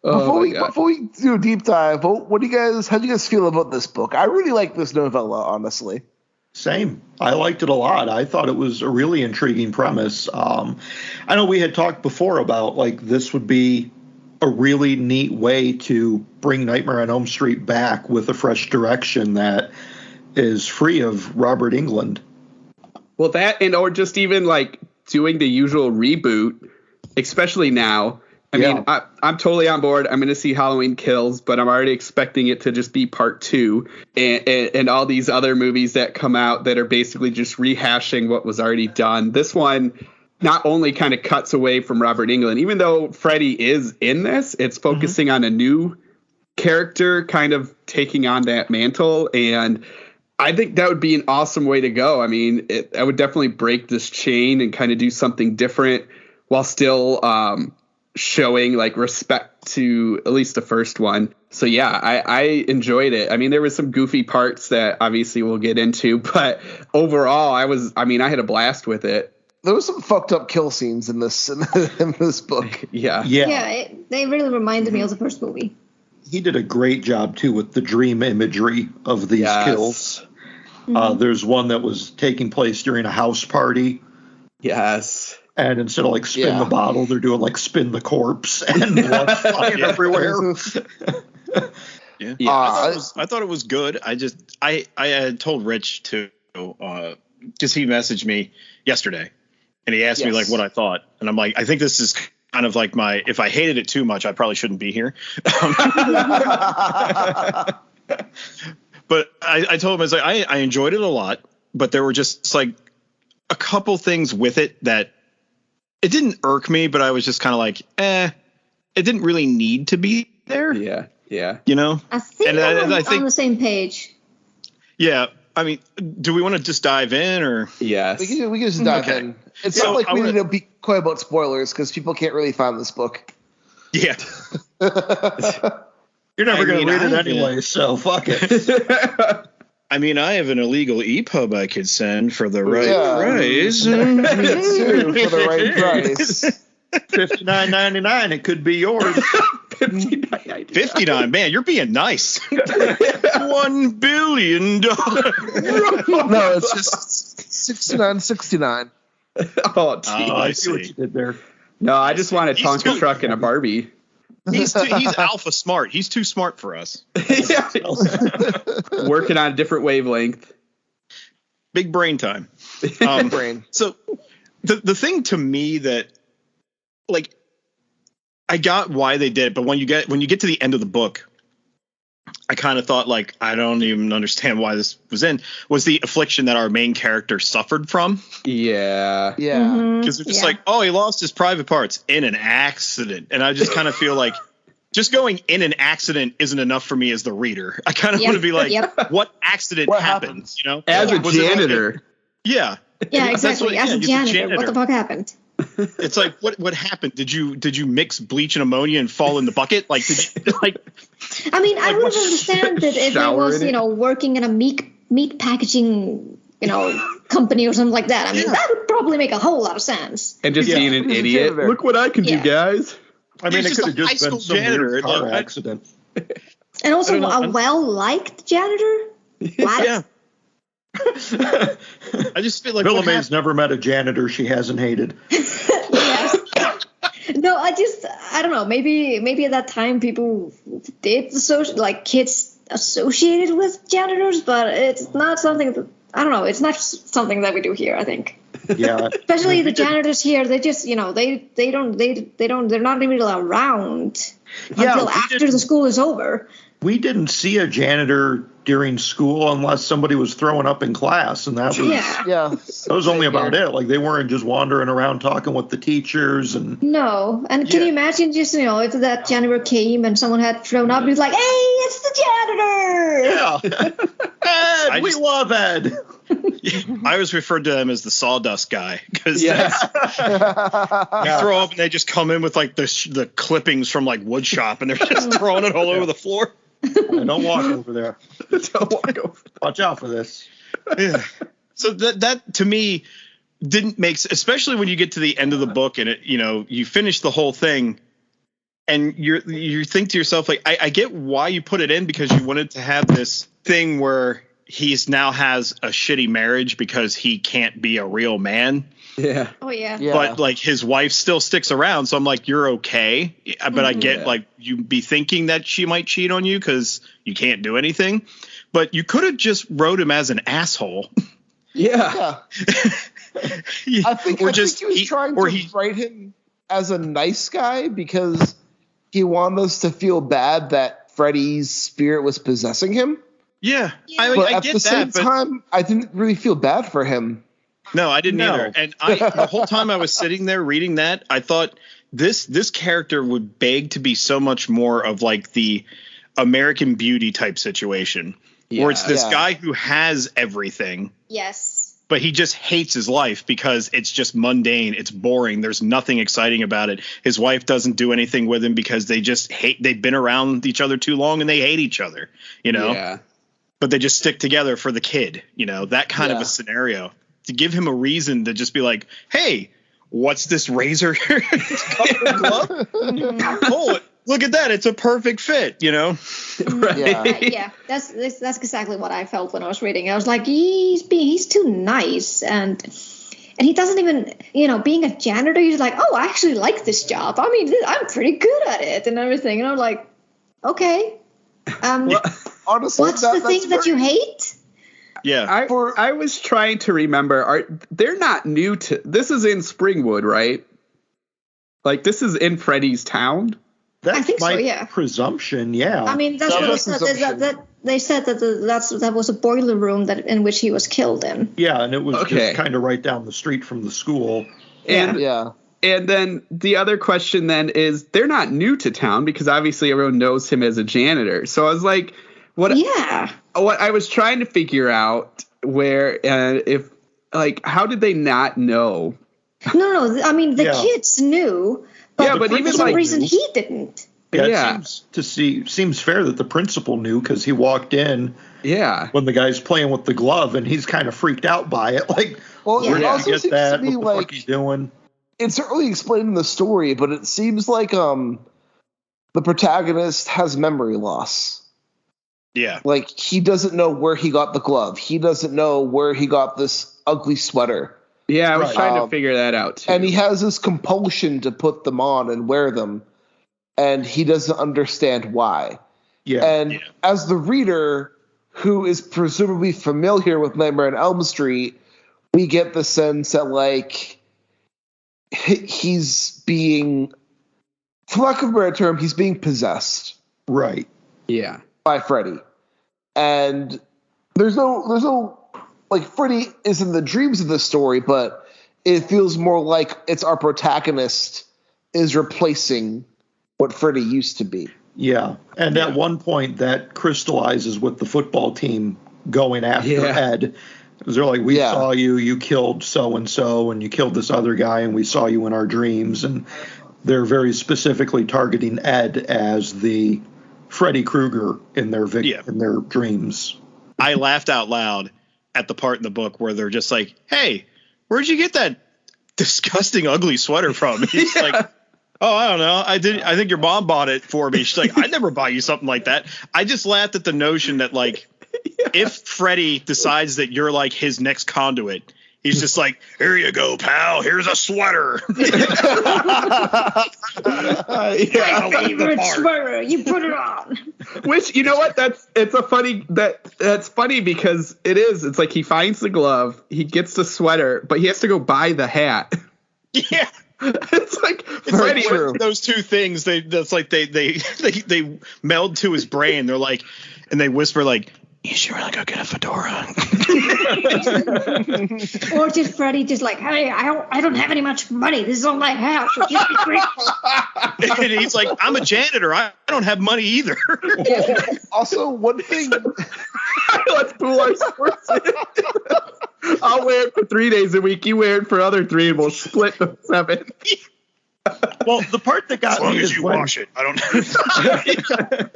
Before we do a deep dive, how do you guys feel about this book? I really like this novella, honestly.
Same. I liked it a lot. I thought it was a really intriguing premise. I know we had talked before about like this would be a really neat way to bring Nightmare on Elm Street back with a fresh direction that is free of Robert Englund.
Well, that or just even like doing the usual reboot, especially now. I mean, I'm totally on board. I'm going to see Halloween Kills, but I'm already expecting it to just be part 2 and all these other movies that come out that are basically just rehashing what was already done. This one not only kind of cuts away from Robert Englund, even though Freddy is in this, it's focusing on a new character kind of taking on that mantle. And I think that would be an awesome way to go. I mean, I would definitely break this chain and kind of do something different while still showing like respect to at least the first one. So yeah, I enjoyed it. I mean, there was some goofy parts that obviously we'll get into, but overall I had a blast with it.
There was some fucked up kill scenes in this book.
Yeah.
They really reminded me of the first movie.
He did a great job too with the dream imagery of these kills. There's one that was taking place during a house party.
Yes.
And instead of like spin the bottle, they're doing like spin the corpse and blood flying everywhere.
I thought it was good. I had told Rich to because he messaged me yesterday and he asked me like what I thought, and I'm like, I think this is kind of like if I hated it too much, I probably shouldn't be here. But I told him, I was like, I enjoyed it a lot, but there were just like a couple things with it that it didn't irk me, but I was just kind of like, it didn't really need to be there.
Yeah.
You know?
I think I think on the same page.
Yeah. I mean, do we want to just dive in or?
Yes.
We can just dive in. It's not like we need to be quiet about spoilers because people can't really find this book.
Yeah.
You're never going to read it anyway, so fuck it.
I mean, I have an illegal EPUB I could send for the right price.
Me too, for the right price.
$59.99. It could be yours.
$59. Man, you're being nice. $1 billion.
No, it's just $69.69.
Oh, geez.
I see what you did there.
No, I just want a Tonka truck and a Barbie.
He's alpha smart. He's too smart for us.
Working on a different wavelength.
Big brain time.
Brain.
So the thing to me that, like, I got why they did it, but when you get to the end of the book, I kind of thought, like, I don't even understand why this was the affliction that our main character suffered from.
Yeah.
Because it's just like, oh, he lost his private parts in an accident. And I just kind of feel like just going in an accident isn't enough for me as the reader. I kind of want to be like, what accident happened? You know,
as a janitor.
Yeah,
exactly. As a janitor, what the fuck happened?
It's like, what happened? Did you mix bleach and ammonia and fall in the bucket? Like, did you, like?
I mean, I would understand that if it was, working in a meat packaging company or something like that. I mean, that would probably make a whole lot of sense.
And just being an idiot. Look what I can do, guys.
I mean, it could have just been some weird car accident.
And also a well-liked janitor.
Yeah. I just feel like
Villamay's never met a janitor she hasn't hated.
No, I don't know. Maybe at that time people did kids associated with janitors, but it's not something that, I don't know. It's not something that we do here, I think.
Yeah.
Especially the janitors here, they just, they're not even around until after the school is over.
We didn't see a janitor during school unless somebody was throwing up in class, and that was that was only about it. Like, they weren't just wandering around talking with the teachers and
no. And can you imagine just if that janitor came and someone had thrown up, he's like, "Hey, it's the
janitor!" Yeah, Ed, we love Ed.
I always referred to them as the sawdust guy because you throw up and they just come in with like the clippings from like wood shop and they're just throwing it all over the floor.
Don't walk over there. Don't walk over. Watch out for this.
Yeah. So that to me didn't make sense, especially when you get to the end of the book and it, you finish the whole thing and you think to yourself, like, I get why you put it in, because you wanted to have this thing where he's now has a shitty marriage because he can't be a real man.
Yeah.
Oh yeah.
But like his wife still sticks around, so I'm like, you're okay. But I get like you be thinking that she might cheat on you because you can't do anything. But you could have just wrote him as an asshole.
Yeah.
I think he was trying to write him as a nice guy because he wanted us to feel bad that Freddy's spirit was possessing him.
Yeah.
I mean, but at the same time, I didn't really feel bad for him.
No, I didn't either. And the whole time I was sitting there reading that, I thought this character would beg to be so much more of like the American Beauty type situation, where it's this guy who has everything.
Yes.
But he just hates his life because it's just mundane. It's boring. There's nothing exciting about it. His wife doesn't do anything with him because they just hate. They've been around each other too long and they hate each other, Yeah. But they just stick together for the kid, that kind of a scenario. To give him a reason to just be like, hey, what's this razor glove? Oh, look at that. It's a perfect fit,
Right.
Yeah, that's exactly what I felt when I was reading. I was like, he's too nice. And he doesn't even, being a janitor, he's like, oh, I actually like this job. I mean, I'm pretty good at it and everything. And I'm like, okay.
Honestly,
what's the thing that you hate?
Yeah.
I was trying to remember. They're not new to this. Is in Springwood, right? Like, this is in Freddy's town.
That's
I think
my
so. Yeah.
presumption. Yeah.
I mean, that's what they said. That they said that was a boiler room in which he was killed in.
Yeah, and it was just kind of right down the street from the school.
And And then the other question then is, they're not new to town because obviously everyone knows him as a janitor. So I was like, what I was trying to figure out how did they not know?
No. I mean, the kids knew, but
even
for some reason he didn't.
Yeah, it seems fair that the principal knew because he walked in.
Yeah.
When the guy's playing with the glove and he's kind of freaked out by it, like,
where did you get that?
What the fuck he's doing?
It's early explained in the story, but it seems like the protagonist has memory loss.
Yeah.
Like, he doesn't know where he got the glove. He doesn't know where he got this ugly sweater.
Yeah, I was trying to figure that out, too.
And he has this compulsion to put them on and wear them, and he doesn't understand why.
Yeah.
And as the reader, who is presumably familiar with Nightmare on Elm Street, we get the sense that, like, he's being, for lack of a better term, he's being possessed.
Right.
Yeah.
By Freddy. And there's no like, Freddy is in the dreams of the story, but it feels more like it's our protagonist is replacing what Freddy used to be.
Yeah. And at one point that crystallizes with the football team going after Ed. Because they're like, we saw you killed so-and-so, and you killed this other guy, and we saw you in our dreams. And they're very specifically targeting Ed as the Freddy Krueger in their in their dreams.
I laughed out loud at the part in the book where they're just like, hey, where'd you get that disgusting, ugly sweater from? He's like, oh, I don't know. I think your mom bought it for me. She's like, I'd never buy you something like that. I just laughed at the notion that, like, if Freddy decides that you're like his next conduit, he's just like, here you go, pal. Here's a sweater.
My favorite sweater. You put it on.
Which, you know what? That's funny because it's like he finds the glove, he gets the sweater, but he has to go buy the hat.
Yeah.
It's like Freddy.
Those two things, they meld to his brain. They're like, and they whisper like, you should really go get a fedora.
Or just Freddy just like, hey, I don't have any much money. This is all I have. So just be grateful.
And he's like, I'm a janitor. I don't have money either.
Also, one thing.
Let's pool our sports in. I'll wear it for 3 days a week. You wear it for other 3, and we'll split the 7.
Well, the part that got
as long
me
as
is
you
when,
wash it. I don't.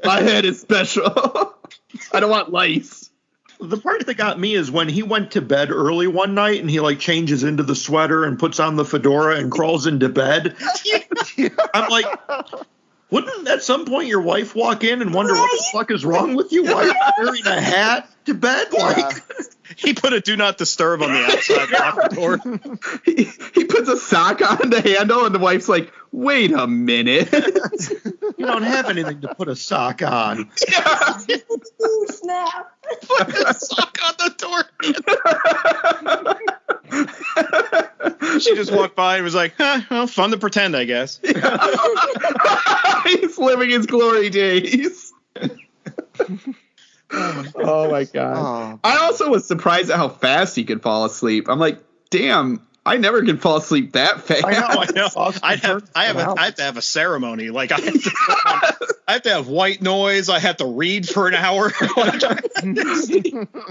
My head is special. I don't want lice.
The part that got me is when he went to bed early one night and he like changes into the sweater and puts on the fedora and crawls into bed. I'm like, wouldn't at some point your wife walk in and wonder what the fuck is wrong with you? Why are you wearing a hat to bed? Like,
he put a do not disturb on the outside lock door.
He puts a sock on the handle and the wife's like, wait a minute.
You don't have anything to put a sock on.
Ooh, snap.
Put a sock on the door. She just walked by and was like, well, fun to pretend, I guess.
He's living his glory days. Oh my god. I also was surprised at how fast he could fall asleep. I'm like, damn, I never can fall asleep that fast.
I know. I have to have a ceremony. Like I have to have white noise. I have to read for an hour.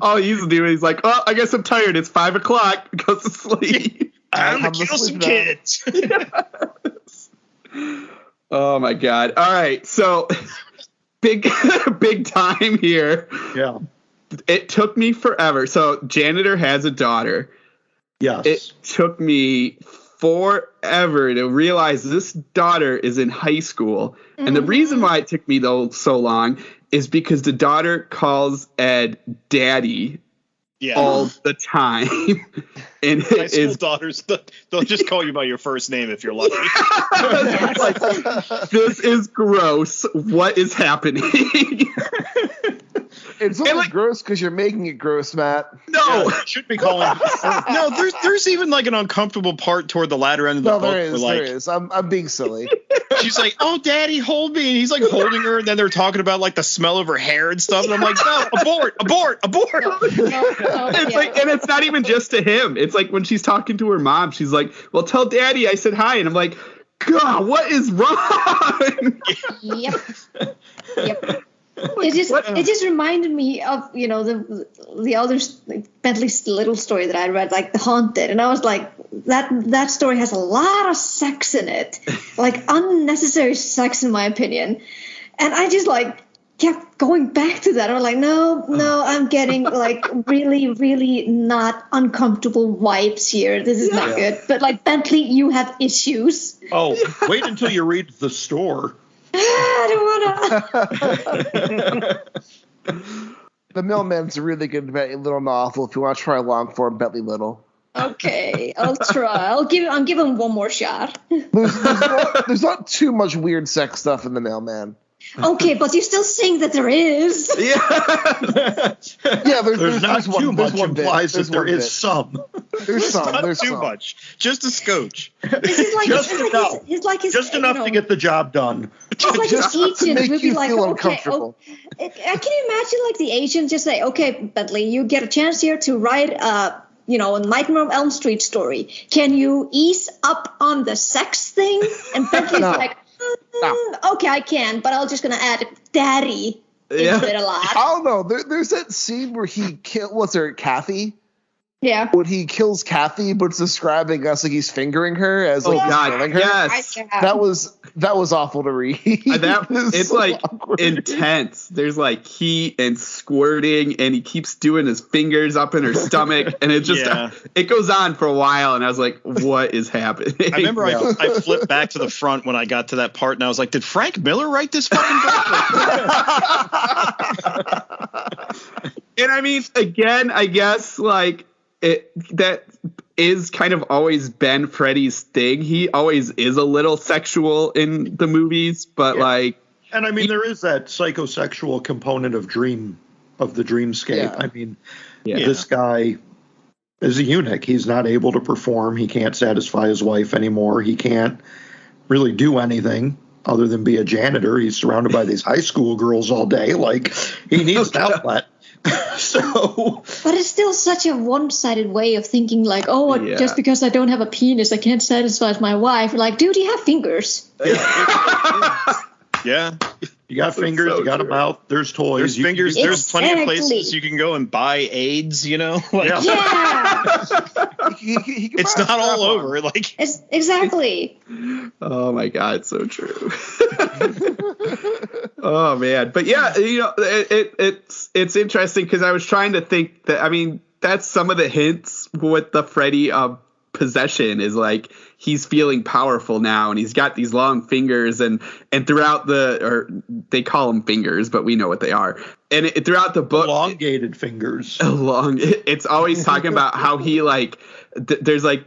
All he used to do is like, oh, I guess I'm tired. It's 5 o'clock. Goes to sleep.
I'm gonna kill some kids.
Oh my god. All right. So big time here.
Yeah.
It took me forever. So janitor has a daughter.
Yes.
It took me forever to realize this daughter is in high school. Mm-hmm. And the reason why it took me so long is because the daughter calls Ed daddy all the time. And
high school daughters, they'll just call you by your first name if you're lucky.
Like, this is gross. What is happening?
It's only gross because you're making it gross, Matt.
No,
you should be calling. No, there's even like an uncomfortable part toward the latter end of the book.
There is. I'm being silly.
She's like, "Oh, Daddy, hold me," and he's like holding her, and then they're talking about like the smell of her hair and stuff, and I'm like, "No, abort!"
No,
It's like, and it's not even just to him. It's like when she's talking to her mom, she's like, "Well, tell Daddy I said hi," and I'm like, "God, what is wrong?"
Yep. It just reminded me of, you know, the other Bentley Little story that I read, like The Haunted, and I was like, that story has a lot of sex in it, like unnecessary sex in my opinion, and I just like kept going back to that. I was like, no, I'm getting like really, really not uncomfortable vibes here. This is not good. But like Bentley, you have issues.
Oh, wait until you read The Store.
I don't wanna.
The Mailman's a really good Bentley Little novel if you want to try long form Bentley Little.
Okay, I'll try. I'll give him one more shot.
There's not too much weird sex stuff in The Mailman.
Okay, but you're still saying that there is.
Yeah,
there's not too much implies that there is some.
There's some.
Not
There's
too
some.
much. Just a scotch.
This is like
just enough to get the job done.
It's like
Just
his agent
to make
would be
you
like,
feel
okay,
uncomfortable.
can you imagine like the agent just say, okay, Bentley, you get a chance here to write a Nightmare on Elm Street story. Can you ease up on the sex thing? And Bentley's like, okay, I can, but I'm just gonna add daddy into it a lot.
I don't know. There's that scene where he killed. What's her, Kathy?
Yeah.
When he kills Kathy, but it's describing us like he's fingering her as like he's killing her.
Yes.
That was awful to read.
It's so like awkward. Intense. There's like heat and squirting, and he keeps doing his fingers up in her stomach, and it just it goes on for a while, and I was like, what is happening?
I remember I flipped back to the front when I got to that part, and I was like, did Frank Miller write this fucking book?
And I mean, again, I guess like that is kind of always been Freddy's thing. He always is a little sexual in the movies, but like,
and I mean, there is that psychosexual component of the dreamscape. Yeah. I mean, this guy is a eunuch. He's not able to perform. He can't satisfy his wife anymore. He can't really do anything other than be a janitor. He's surrounded by these high school girls all day. Like, he needs an outlet.
But it's still such a one-sided way of thinking, like, just because I don't have a penis, I can't satisfy my wife. Like, dude, you have fingers.
Yeah.
You got fingers, you got a mouth, there's toys.
There's fingers, there's plenty of places you can go and buy AIDS, you know? Like, it's not all over. Like,
exactly.
Oh my God, so true. Oh man. But yeah, you know, it's interesting because I was trying to think that, I mean, that's some of the hints with the Freddy possession is like he's feeling powerful now, and he's got these long fingers, and throughout or they call them fingers, but we know what they are. And throughout the book,
elongated fingers.
It's always talking about how he like there's like,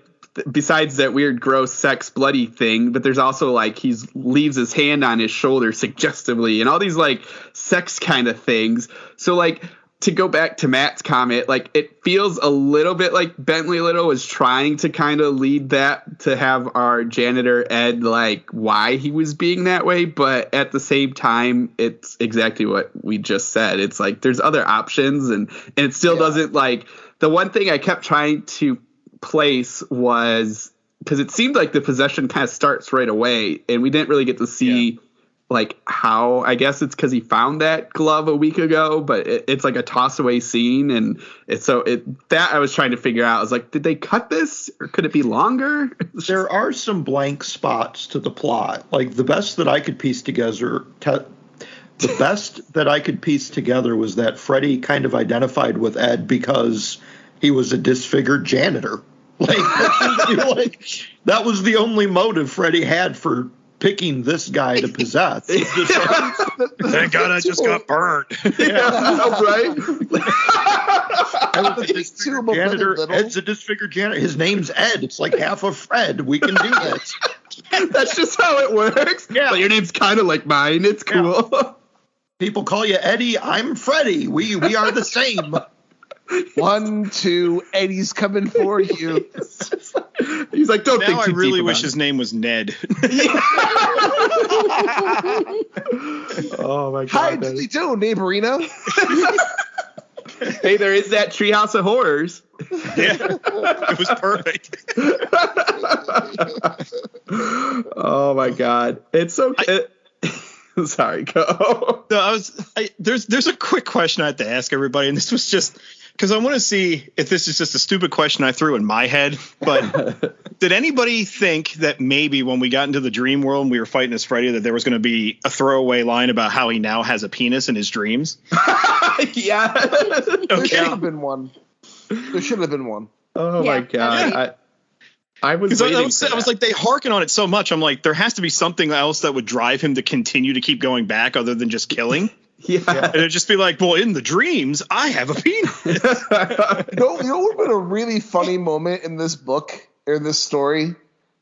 besides that weird gross sex bloody thing, but there's also like he leaves his hand on his shoulder suggestively, and all these like sex kind of things. So like, to go back to Matt's comment, like it feels a little bit like Bentley Little was trying to kind of lead that, to have our janitor Ed like why he was being that way, but at the same time it's exactly what we just said. It's like there's other options, and it still doesn't, like, the one thing I kept trying to place was, because it seemed like the possession kind of starts right away, and we didn't really get to see like how. I guess it's because he found that glove a week ago, but it's like a toss away scene, and that I was trying to figure out. I was like, did they cut this, or could it be longer?
There are some blank spots to the plot. Like the best that I could piece together was that Freddy kind of identified with Ed because he was a disfigured janitor. Like that was the only motive Freddy had for picking this guy to possess.
Thank God I just got burned.
Right?
Ed's a disfigured janitor. His name's Ed. It's like half of Fred. We can do this.
That's just how it works. Yeah. But your name's kind of like mine. It's cool.
Yeah. People call you Eddie. I'm Freddy. We are the same.
1, 2, Eddie's coming for you.
He's like, don't think too
Now I really wish his name was Ned.
Oh my God.
Hi, how you doing, neighborino?
Hey, there is that Treehouse of Horrors.
Yeah, it was perfect.
Oh my God, it's so. Sorry, go.
No, there's a quick question I have to ask everybody, and this was just because I want to see if this is just a stupid question I threw in my head. But did anybody think that maybe when we got into the dream world and we were fighting as Freddy, that there was going to be a throwaway line about how he now has a penis in his dreams?
Yeah.
There should have been one.
Oh my God. I was
like, they harken on it so much. I'm like, there has to be something else that would drive him to continue to keep going back other than just killing.
Yeah.
And it'd just be like, well, in the dreams, I have a penis.
You know what would have been a really funny moment in this book, or this story,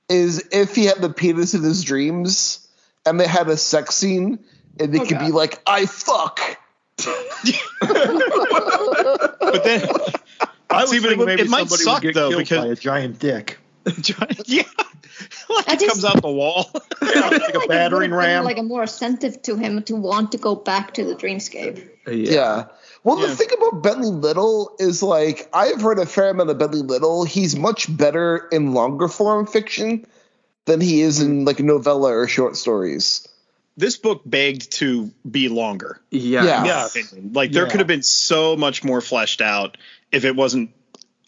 is if he had the penis in his dreams and they had a sex scene and they could be like, I fuck.
But then it might suck, though, because
by a giant dick.
Yeah. Like it comes out the wall.
Like a battering ram.
Like a more incentive to him to want to go back to the dreamscape.
Yeah. Well, the thing about Bentley Little is, like, I've read a fair amount of Bentley Little. He's much better in longer form fiction than he is in, like, novella or short stories.
This book begged to be longer.
Yeah.
Like, there could have been so much more fleshed out if it wasn't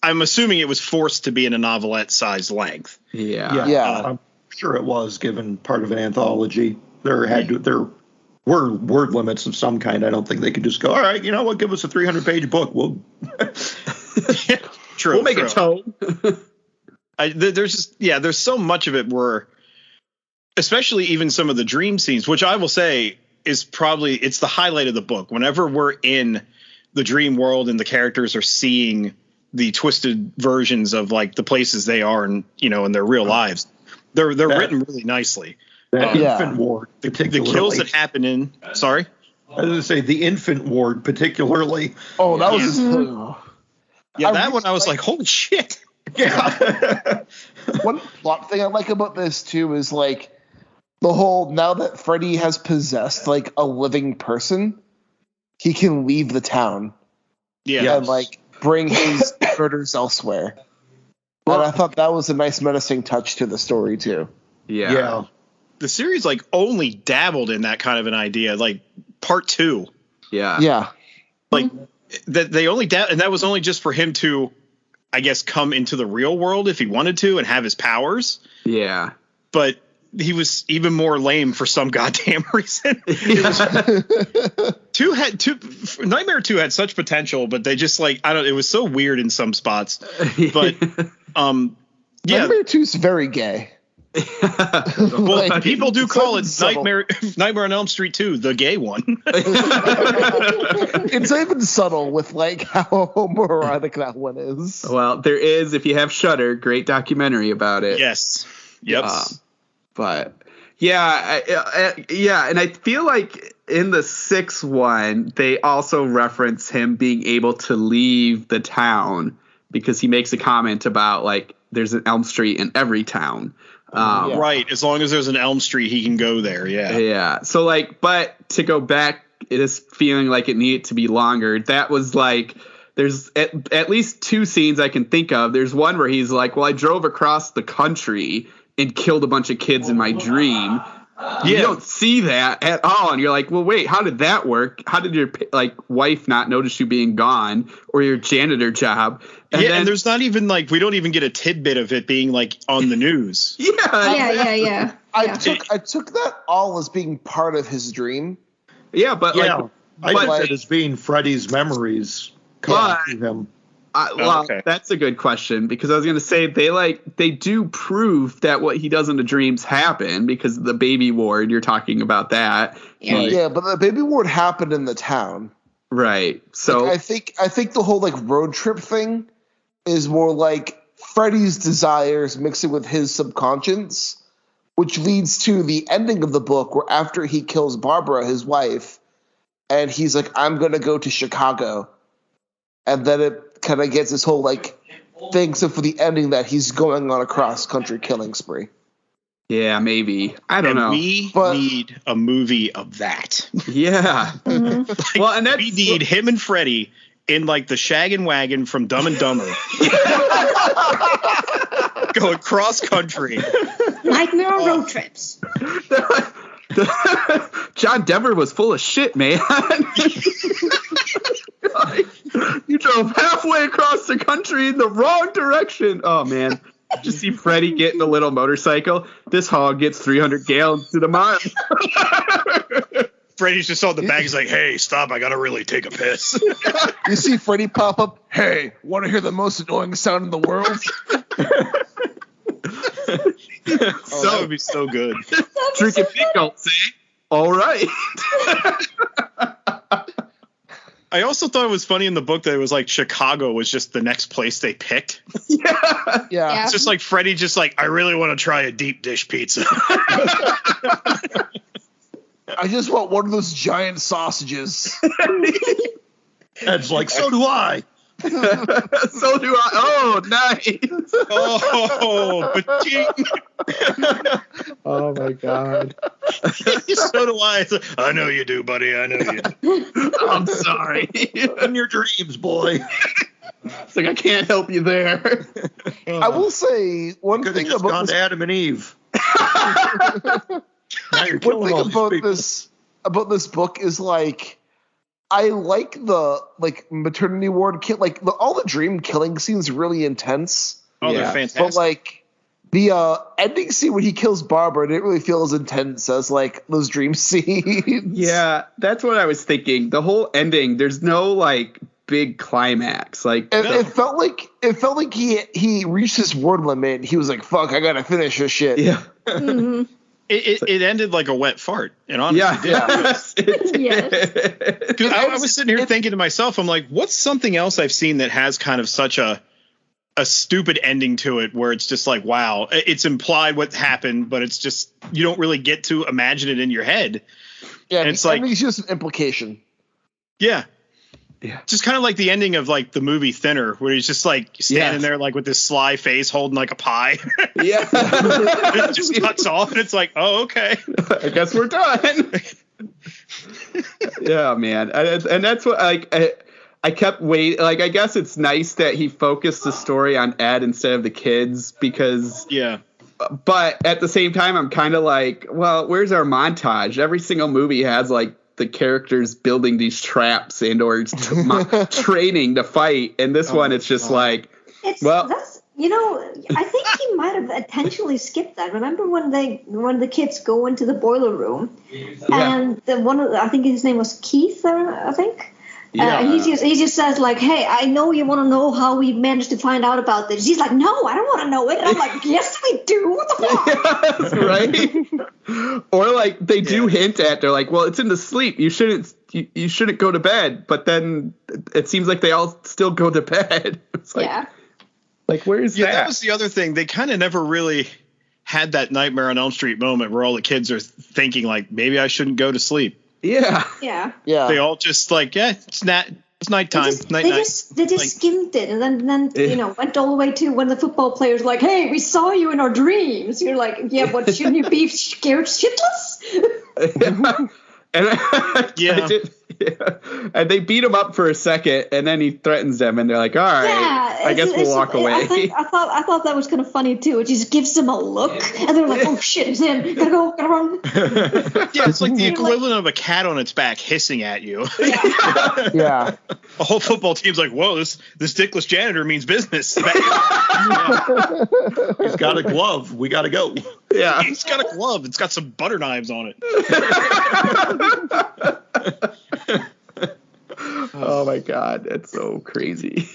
I'm assuming it was forced to be in a novelette size length.
Yeah. I'm sure it was, given part of an anthology. There were word limits of some kind. I don't think they could just go, all right, you know what, give us a 300-page book. We'll
we'll make a tome.
There's so much of it where, especially even some of the dream scenes, which I will say is probably, it's the highlight of the book. Whenever we're in the dream world and the characters are seeing the twisted versions of like the places they are and, you know, in their real lives, they're written really nicely.
Infant ward,
the kills that happen in, sorry?
I was going to say the infant ward particularly.
Oh, that was...
that one I was like, holy shit.
Yeah. One plot thing I like about this too is like the whole, now that Freddy has possessed like a living person, he can leave the town. And like bring his murders elsewhere. And I thought that was a nice menacing touch to the story too.
Yeah.
The series like only dabbled in that kind of an idea, like part 2.
Yeah.
Like that they only and that was only just for him to, I guess, come into the real world if he wanted to and have his powers.
Yeah.
But he was even more lame for some goddamn reason. Nightmare 2 had such potential, but they just like, it was so weird in some spots. But
Nightmare 2 is very gay.
Well, like, people do call it Nightmare on Elm Street 2, the gay one.
It's even subtle with like how homoerotic that one is.
Well, there is, if you have Shudder, great documentary about it.
Yes. Yep.
But and I feel like in the 6th one, they also reference him being able to leave the town because he makes a comment about like there's an Elm Street in every town.
Right. As long as there's an Elm Street, he can go there. Yeah.
Yeah. So like, but to go back, it is feeling like it needed to be longer. That was like, there's at least 2 scenes I can think of. There's one where he's like, well, I drove across the country and killed a bunch of kids in my dream. You don't see that at all. And you're like, well, wait, how did that work? How did your wife not notice you being gone, or your janitor job?
And there's not even like, we don't even get a tidbit of it being like on the news.
Yeah.
I took that all as being part of his dream.
Yeah, but
I took it as being Freddy's memories coming to him.
That's a good question, because I was going to say they do prove that what he does in the dreams happen, because the baby ward, you're talking about that.
Yeah, but the baby ward happened in the town.
Right. So
like, I think the whole like road trip thing is more like Freddy's desires mixing with his subconscious, which leads to the ending of the book where after he kills Barbara, his wife, and he's like, I'm going to go to Chicago. And then it kind of gets this whole like thing, so for the ending that he's going on a cross-country killing spree.
Yeah, maybe. I don't know.
We need a movie of that.
Yeah.
Mm-hmm.
Well, and
we need him and Freddy in like the Shaggin' Wagon from Dumb and Dumber. Going cross-country.
Nightmare road trips.
John Denver was full of shit, man. You drove halfway across the country in the wrong direction. Oh, man. Just see Freddy get in a little motorcycle. This hog gets 300 gallons to the mile.
Freddy's just on the back. He's like, hey, stop. I got to really take a piss.
You see Freddy pop up. Hey, want to hear the most annoying sound in the world?
That would be so good.
Drinking pickles, eh? All right.
I also thought it was funny in the book that it was like Chicago was just the next place they picked.
Yeah.
It's just like Freddy just like, I really want to try a deep dish pizza.
I just want one of those giant sausages.
Ed's like, so do I.
So do I. Oh, nice.
Oh,
oh my God.
So do I. I know you do, buddy. I know you do.
I'm sorry.
In your dreams, boy.
It's like, I can't help you there.
I will say one thing about
this, Adam and Eve.
One thing about this book is like I like the maternity ward kid, all the dream killing scenes really intense.
Oh, they're fantastic.
But the ending scene when he kills Barbara didn't really feel as intense as those dream scenes.
Yeah, that's what I was thinking. The whole ending, there's no big climax.
It felt like he reached his word limit. He was like, "Fuck, I gotta finish this shit."
Yeah.
Mm-hmm.
It ended like a wet fart, and honestly,
Yes.
Because I was sitting here thinking to myself, I'm like, what's something else I've seen that has kind of such a stupid ending to it, where it's just like, wow, it's implied what happened, but it's just you don't really get to imagine it in your head.
Yeah, and it's it's just an implication.
Yeah.
Yeah.
Just kind of like the ending of the movie Thinner, where he's just standing there with this sly face holding a pie.
Yeah.
It just cuts off and it's like, oh, okay.
I guess we're done. Yeah, man. And that's what I kept waiting. I guess it's nice that he focused the story on Ed instead of the kids because.
Yeah.
But at the same time, I'm kind of well, where's our montage? Every single movie has the characters building these traps and or training to fight, and this one it's just I think
he might have intentionally skipped that. Remember when the kids go into the boiler room, and I think his name was Keith, I think.
Yeah.
He just says hey, I know you want to know how we managed to find out about this. He's like, no, I don't want to know it. And I'm like, yes, we do. What the fuck?
Right? Or they do hint at, they're well, it's in the sleep. You shouldn't go to bed. But then it seems like they all still go to bed. It's where's that?
That was the other thing. They kind of never really had that Nightmare on Elm Street moment where all the kids are thinking maybe I shouldn't go to sleep.
Yeah.
Yeah.
They all just it's nighttime.
They just skimmed it, and then went all the way to when the football players hey, we saw you in our dreams. You're yeah, what, shouldn't you be scared shitless?
And they beat him up for a second, and then he threatens them, and they're like, all right, I guess we'll walk away.
I thought that was kind of funny too. It just gives them a look, and they're like, oh shit, it's him, gotta go, gotta run.
Yeah, it's like the equivalent of a cat on its back hissing at you.
Yeah.
A whole football team's like, whoa, this dickless janitor means business.
He's got a glove. We gotta go.
Yeah.
He's got a glove. It's got some butter knives on it.
Oh my god, that's so crazy.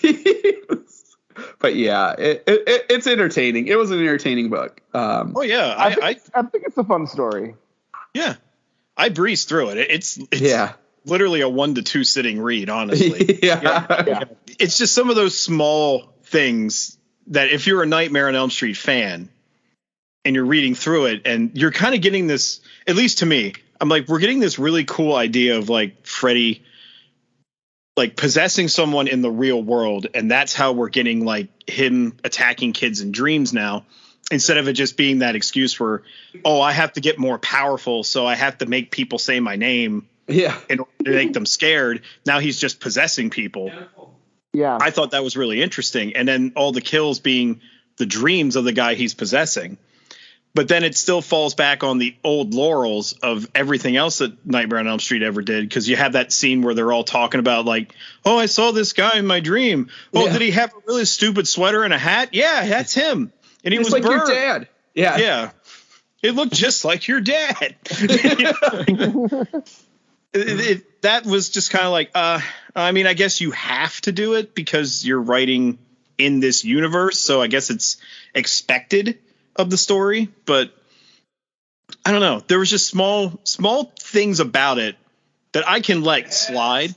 But yeah, it's entertaining. It was an entertaining book.
Oh yeah,
I think it's a fun story.
Yeah, I breezed through it. It's literally a 1 to 2 sitting read, honestly.
Yeah.
It's just some of those small things that if you're a Nightmare on Elm Street fan and you're reading through it and you're kind of getting this, at least to me, I'm we're getting this really cool idea of Freddy possessing someone in the real world, and that's how we're getting him attacking kids in dreams now, instead of it just being that excuse for, oh, I have to get more powerful, so I have to make people say my name in order to make them scared. Now he's just possessing people.
Yeah.
I thought that was really interesting. And then all the kills being the dreams of the guy he's possessing. But then it still falls back on the old laurels of everything else that Nightmare on Elm Street ever did. Because you have that scene where they're all talking about oh, I saw this guy in my dream. Oh, did he have a really stupid sweater and a hat? Yeah, that's him. And he was
like
burned.
Your dad. Yeah.
Yeah. It looked just like your dad. That was just kind of I mean, I guess you have to do it because you're writing in this universe. So I guess it's expected of the story, but I don't know. There was just small things about it that I can slide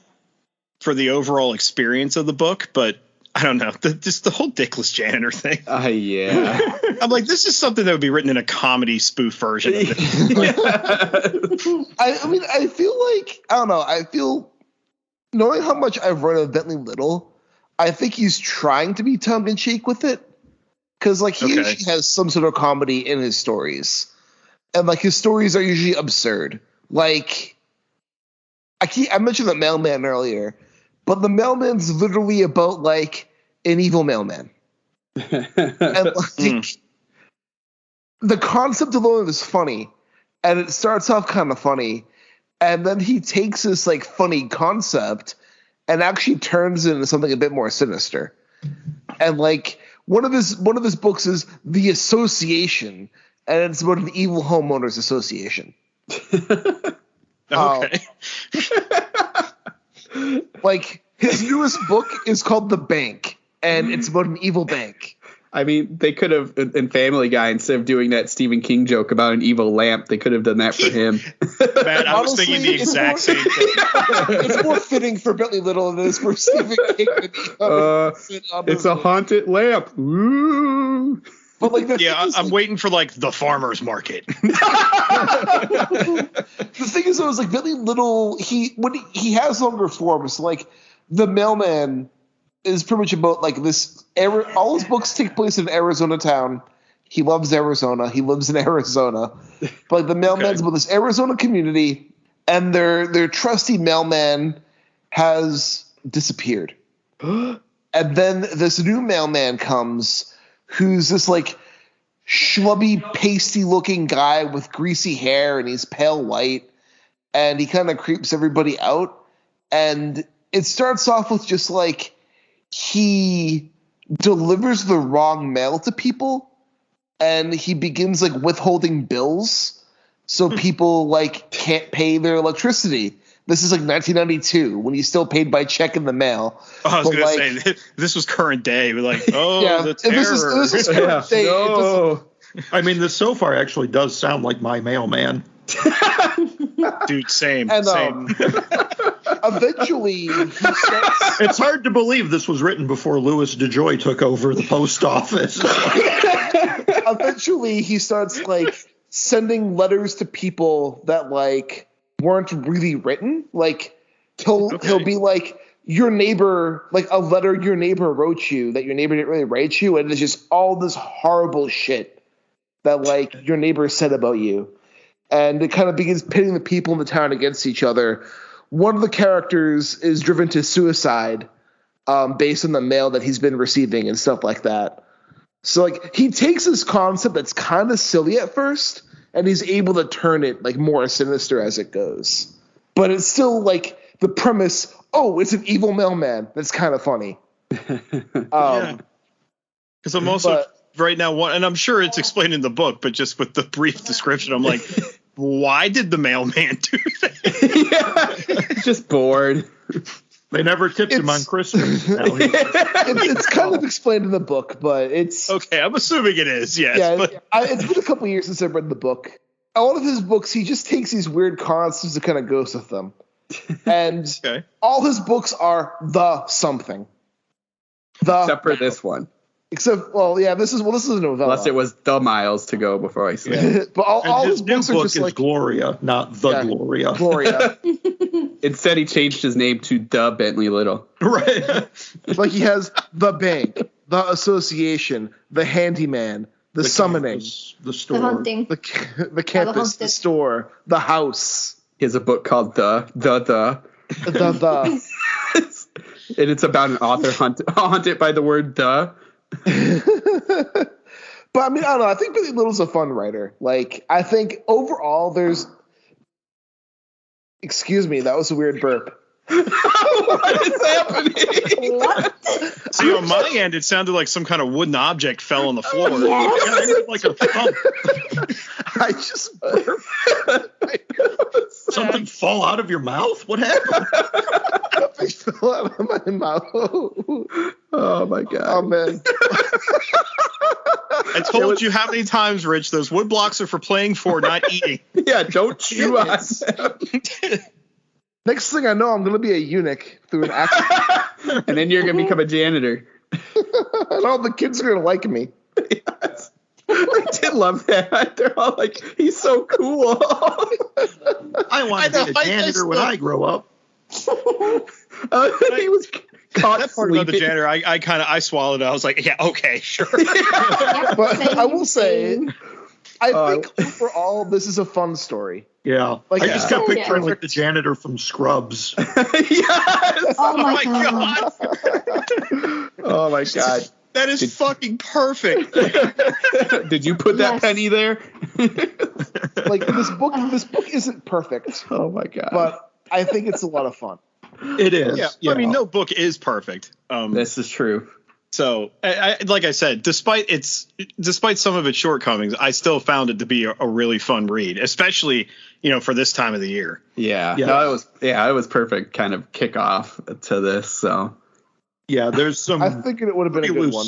for the overall experience of the book, but I don't know. Just the whole dickless janitor thing.
Yeah.
I'm this is something that would be written in a comedy spoof version of it.
I mean, I feel I don't know. I feel, knowing how much I've read of Bentley Little, I think he's trying to be tongue-in-cheek with it. Because he usually has some sort of comedy in his stories. And his stories are usually absurd. I mentioned the mailman earlier, but the mailman's literally about an evil mailman. And the concept alone is funny, and it starts off kind of funny, And then he takes this like funny concept and actually turns it into something a bit more sinister. And like one of his books is The Association, and it's about an evil homeowners association.
Okay.
Like his newest book is called The Bank, and it's about an evil bank.
I mean, they could have, in Family Guy, instead of doing that Stephen King joke about an evil lamp, they could have done that for him.
Man, I was thinking the exact same thing.
It's more fitting for Bentley Little than it is for Stephen King.
It's a haunted lamp. Ooh.
But like,
I'm waiting for like the farmer's market.
The thing is, though, is like Bentley Little, he has longer forms. Like The Mailman is pretty much about like this. All his books take place in an Arizona town. He loves Arizona. He lives in Arizona. But like The Mailman's about this Arizona community, and their trusty mailman has disappeared. And then this new mailman comes, who's this like schlubby, pasty-looking guy with greasy hair, and he's pale white, and he kind of creeps everybody out. And it starts off with just like he delivers the wrong mail to people, and he begins like withholding bills so people like can't pay their electricity. This is like 1992 when he's still paid by check in the mail.
I was going to say, this was current day. We're like, the terror.
This is current day.
No.
I mean, this so far actually does sound like my mailman.
Dude, same.
And
same.
Eventually, he starts.
It's hard to believe this was written before Louis DeJoy took over the post office.
Eventually, he starts like sending letters to people that like weren't really written. Like he'll be like, your neighbor, like a letter your neighbor wrote you that your neighbor didn't really write you, and it's just all this horrible shit that like your neighbor said about you. And it kind of begins pitting the people in the town against each other. One of the characters is driven to suicide based on the mail that he's been receiving and stuff like that. So like he takes this concept that's kind of silly at first, and he's able to turn it like more sinister as it goes. But it's still like the premise, it's an evil mailman. That's kind of funny.
Because I'm also right now, and I'm sure it's explained in the book, but just with the brief description, I'm like, why did the mailman do that?
Just bored.
They never tipped him on Christmas.
It's kind of explained in the book, but it's
okay. I'm assuming it is. Yes.
Yeah,
but
it's been a couple years since I've read the book. A lot of his books, he just takes these weird concepts and kind of goes with them. And all his books are the something.
Except for this one.
Except, this is a novella.
Unless it was the miles to go before I sleep.
Yeah. But all
his
his books
new
are
book
just
is
like
Gloria, not the Gloria.
Gloria.
Instead, he changed his name to The Bentley Little.
Right.
Like he has The Bank, The Association, The Handyman, The Summoning,
Campus, the store,
The Hunting.
The Campus, The Store, The House.
He has a book called The. And it's about an author haunted by the word "the."
But I mean, I don't know. I think Bentley Little's a fun writer. Like, I think overall there's. Excuse me, that was a weird burp.
What is happening?
What?
See, on my end, it sounded like some kind of wooden object fell on the floor.
Yes.
Like a thump.
I just burped.
Something fall out of your mouth? What happened?
Something fell out of my mouth.
Oh my god.
Oh man.
I told you how many times, Rich, those wood blocks are for playing for, not eating.
Yeah, don't chew on them.
Next thing I know, I'm gonna be a eunuch through an accident.
And then you're gonna become a janitor.
And all the kids are gonna like me.
Yes. I did love that. They're all like, he's so cool.
I want to be a janitor when I grow up.
He was caught
That part about the
sleeping.
janitor, I swallowed it. I was like, yeah, okay, sure.
But I will say, I think
Oh.
overall this is a fun story.
Yeah.
Like,
I just kept
Oh,
picturing
yeah.
like the janitor from Scrubs.
Yes.
Oh my
my
god.
Oh my god.
That is fucking perfect.
Did you put that penny there?
Like this book isn't perfect.
Oh my god!
But I think it's a lot of fun.
It is.
Yeah. I mean, no book is perfect.
This is true.
So, like I said, despite some of its shortcomings, I still found it to be a really fun read, especially for this time of the year.
Yeah. No, it was perfect kind of kickoff to this. So
yeah, there's some.
I think it would have been a good one.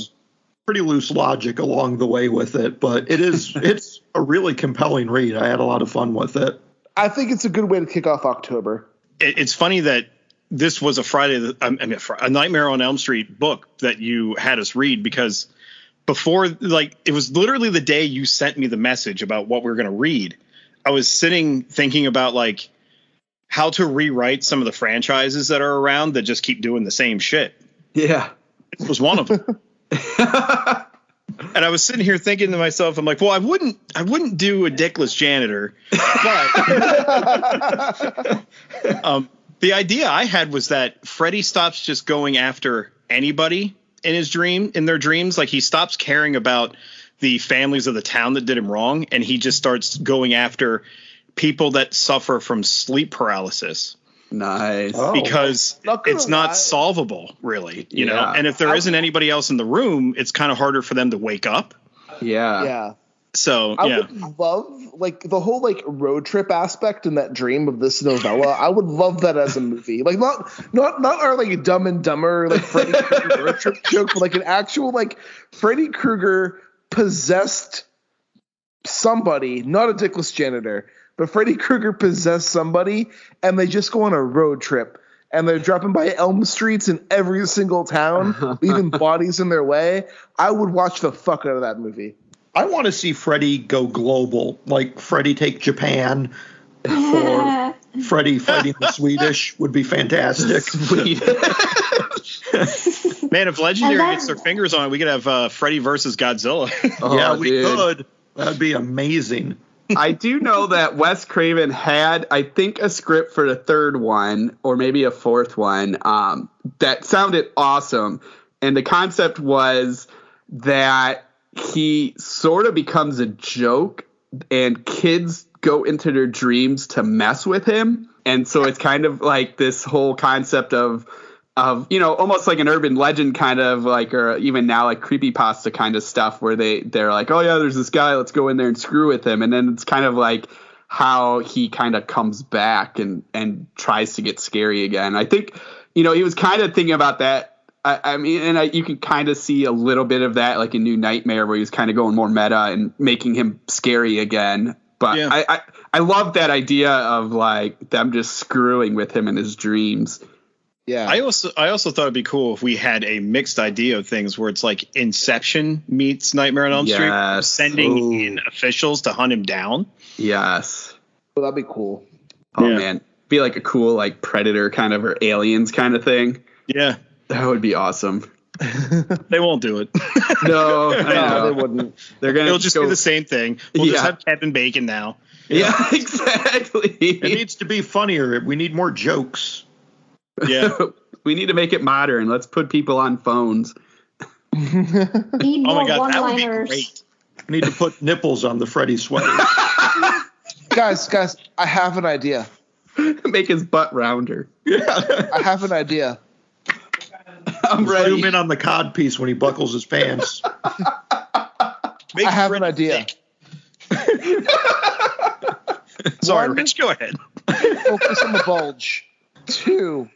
Pretty loose logic along the way with it, but it's a really compelling read. I had a lot of fun with it.
I think it's a good way to kick off October.
It's funny that this was a Nightmare on Elm Street book that you had us read, because before, it was literally the day you sent me the message about what we were going to read, I was sitting thinking about how to rewrite some of the franchises that are around that just keep doing the same shit.
Yeah.
It was one of them. And I was sitting here thinking to myself, I'm like, well, I wouldn't do a dickless janitor, but the idea I had was that Freddy stops just going after anybody in their dreams. Like, he stops caring about the families of the town that did him wrong, and he just starts going after people that suffer from sleep paralysis.
Nice.
Because it's not solvable, really, you know? And if there isn't anybody else in the room, it's kind of harder for them to wake up.
Yeah.
Yeah.
So,
I would love the whole road trip aspect in that dream of this novella. I would love that as a movie. Not our Dumb and Dumber Freddy Krueger road trip joke, but an actual Freddy Krueger possessed somebody, not a dickless janitor, but Freddy Krueger possessed somebody, and they just go on a road trip, and they're dropping by Elm Streets in every single town, leaving bodies in their way. I would watch the fuck out of that movie.
I want to see Freddy go global, like Freddy take Japan, or Freddy fighting the Swedish would be fantastic.
Man, if Legendary gets their fingers on it, we could have Freddy versus Godzilla.
We could. That'd be amazing.
I do know that Wes Craven had, I think, a script for the third one, or maybe a fourth one, that sounded awesome. And the concept was that he sort of becomes a joke, and kids go into their dreams to mess with him. And so it's kind of like this whole concept of almost like an urban legend kind of or even now creepypasta kind of stuff where they're like, oh yeah, there's this guy, let's go in there and screw with him. And then it's kind of like how he kind of comes back and tries to get scary again. I think, he was kind of thinking about that. You can kind of see a little bit of that in New Nightmare, where he was kind of going more meta and making him scary again. But yeah. I love that idea of them just screwing with him in his dreams.
Yeah. I also thought it'd be cool if we had a mixed idea of things where it's like Inception meets Nightmare on Elm Street, sending in officials to hunt him down.
Yes.
Well, that'd be cool.
Oh man, be a cool Predator kind of, or Aliens kind of thing.
Yeah.
That would be awesome.
They won't do it.
No, they wouldn't.
It'll just be the same thing. We'll just have Kevin Bacon now.
Yeah, exactly.
It needs to be funnier. We need more jokes.
Yeah.
We need to make it modern. Let's put people on phones.
Need more
that would be
one-liners.
great.
We need to put nipples on the Freddy sweater.
Guys, I have an idea.
Make his butt rounder.
Yeah. I have an idea.
I'm ready.
Zoom in on the cod piece when he buckles his pants.
I have an idea.
Sorry, Rich, go ahead.
Focus on the bulge. 2,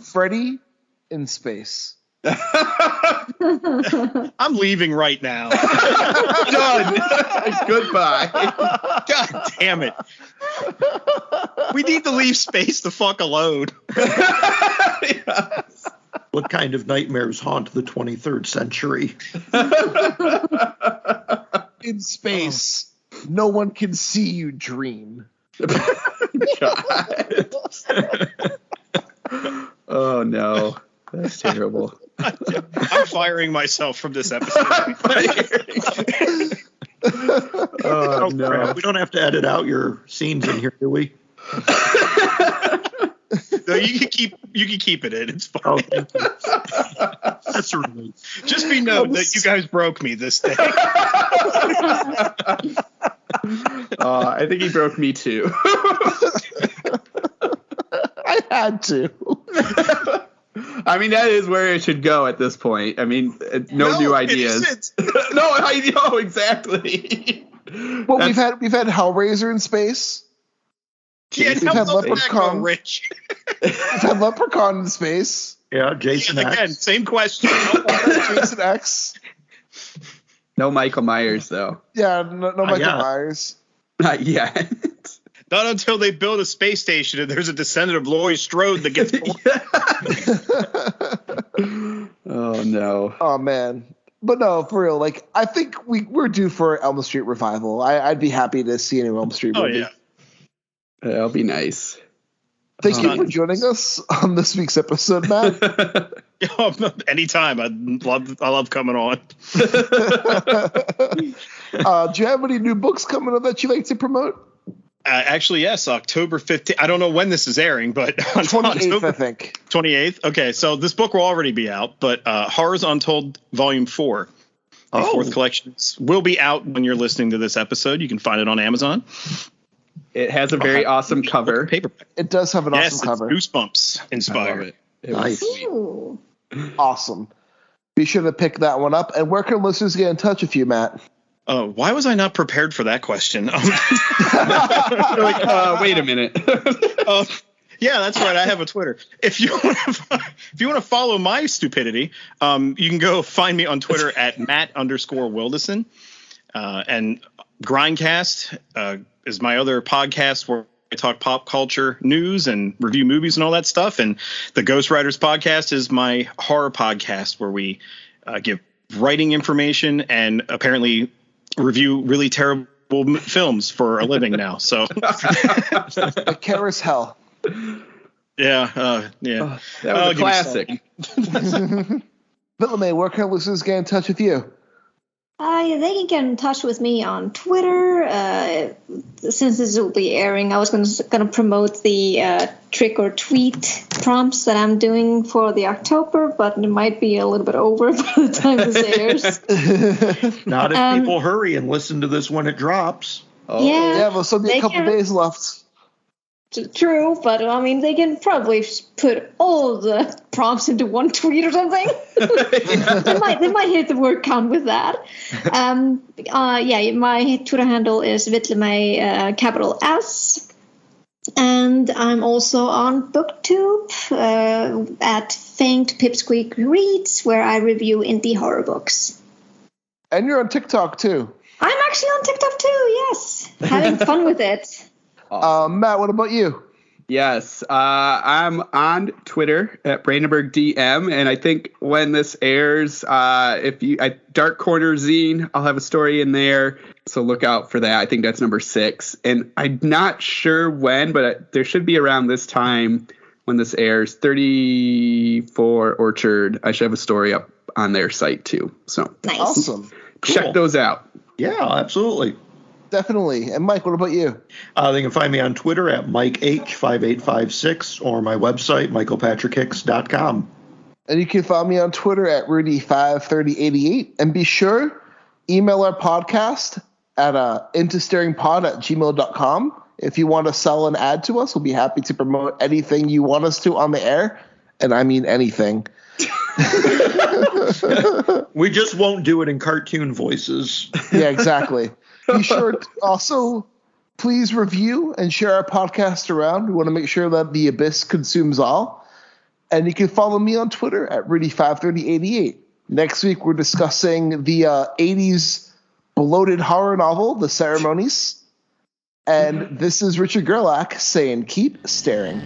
Freddy in space.
I'm leaving right now.
Done. Goodbye.
God damn it. We need to leave space the fuck alone.
Yes.
What kind of nightmares haunt the 23rd century?
In space, no one can see you dream.
God. Oh no, that's terrible.
I'm firing myself from this episode.
Oh no,
crap. We don't have to edit out your scenes in here, do we?
No, you can keep can keep it in. It's fine.
Oh, that's a relief.
Just be known that you guys broke me this day.
I think he broke me too.
I had to.
I mean, that is where it should go at this point. I mean, no new ideas. No, I know exactly.
Well, we've had Hellraiser in space.
Yeah,
we've had Leprechaun.
Rich.
We've had Leprechaun in space.
Yeah, Jason X.
Again, same question.
Jason X.
No Michael Myers, though.
Yeah, no Michael Myers.
Not yet.
Not until they build a space station and there's a descendant of Laurie Strode that gets born.
Oh, no.
Oh, man. But no, for real, like, I think we're due for Elm Street revival. I'd be happy to see a new Elm Street movie.
Oh, yeah.
That'll be nice.
Thank you for joining us on this week's episode, Matt.
Anytime. I love coming on.
Do you have any new books coming up that you'd like to promote?
Actually, yes, October 15th. I don't know when this is airing, but on
28th, I think.
28th? Okay, so this book will already be out, but Horrors Untold Volume 4, the fourth collection, will be out when you're listening to this episode. You can find it on Amazon.
It has a very awesome cover.
Paperback.
It does have an awesome cover.
Goosebumps inspired.
Nice.
Awesome. Be sure to pick that one up. And where can listeners get in touch with you, Matt?
Why was I not prepared for that question?
Wait a minute.
Yeah, that's right. I have a Twitter. If you want to follow my stupidity, you can go find me on Twitter at Matt_Wildasin. And Grindcast is my other podcast where I talk pop culture news and review movies and all that stuff. And the Ghost Writers podcast is my horror podcast where we give writing information and apparently review really terrible films for a living now. So
The Care is Hell.
Yeah.
That was a classic.
Billamy, where can listeners get in touch with you?
They can get in touch with me on Twitter. Since this will be airing, I was going to promote the trick or tweet prompts that I'm doing for the October, but it might be a little bit over by the time this airs.
Not if people hurry and listen to this when it drops.
Yeah, well, still be a couple days left.
True, but I mean, they can probably put all the prompts into one tweet or something. they might hit the word count with that. My Twitter handle is Vitleme, capital S. And I'm also on BookTube at Faint Pipsqueak Reads, where I review indie horror books.
And you're on TikTok, too.
I'm actually on TikTok, too, yes. Having fun with it.
Awesome. Matt, what about you?
Yes, I'm on Twitter at BrandenburgDM, and I think when this airs, if you at Dark Corner Zine, I'll have a story in there, so look out for that. I think that's number 6, and I'm not sure when, but there should be around this time when this airs. 34 Orchard, I should have a story up on their site too. So
nice.
Awesome.
Check those out.
Yeah, absolutely.
Definitely. And Mike, what about you?
They can find me on Twitter at MikeH5856 or my website, michaelpatrickhicks.com.
And you can find me on Twitter at Rudy53088. And be sure, email our podcast at intostaringpod@gmail.com. If you want to sell an ad to us, we'll be happy to promote anything you want us to on the air. And I mean anything.
We just won't do it in cartoon voices.
Yeah, exactly. Be sure to also please review and share our podcast around. We want to make sure that the abyss consumes all. And you can follow me on Twitter at Rudy53088. Next week, we're discussing the 80s bloated horror novel, The Ceremonies. And this is Richard Gerlach saying, keep staring.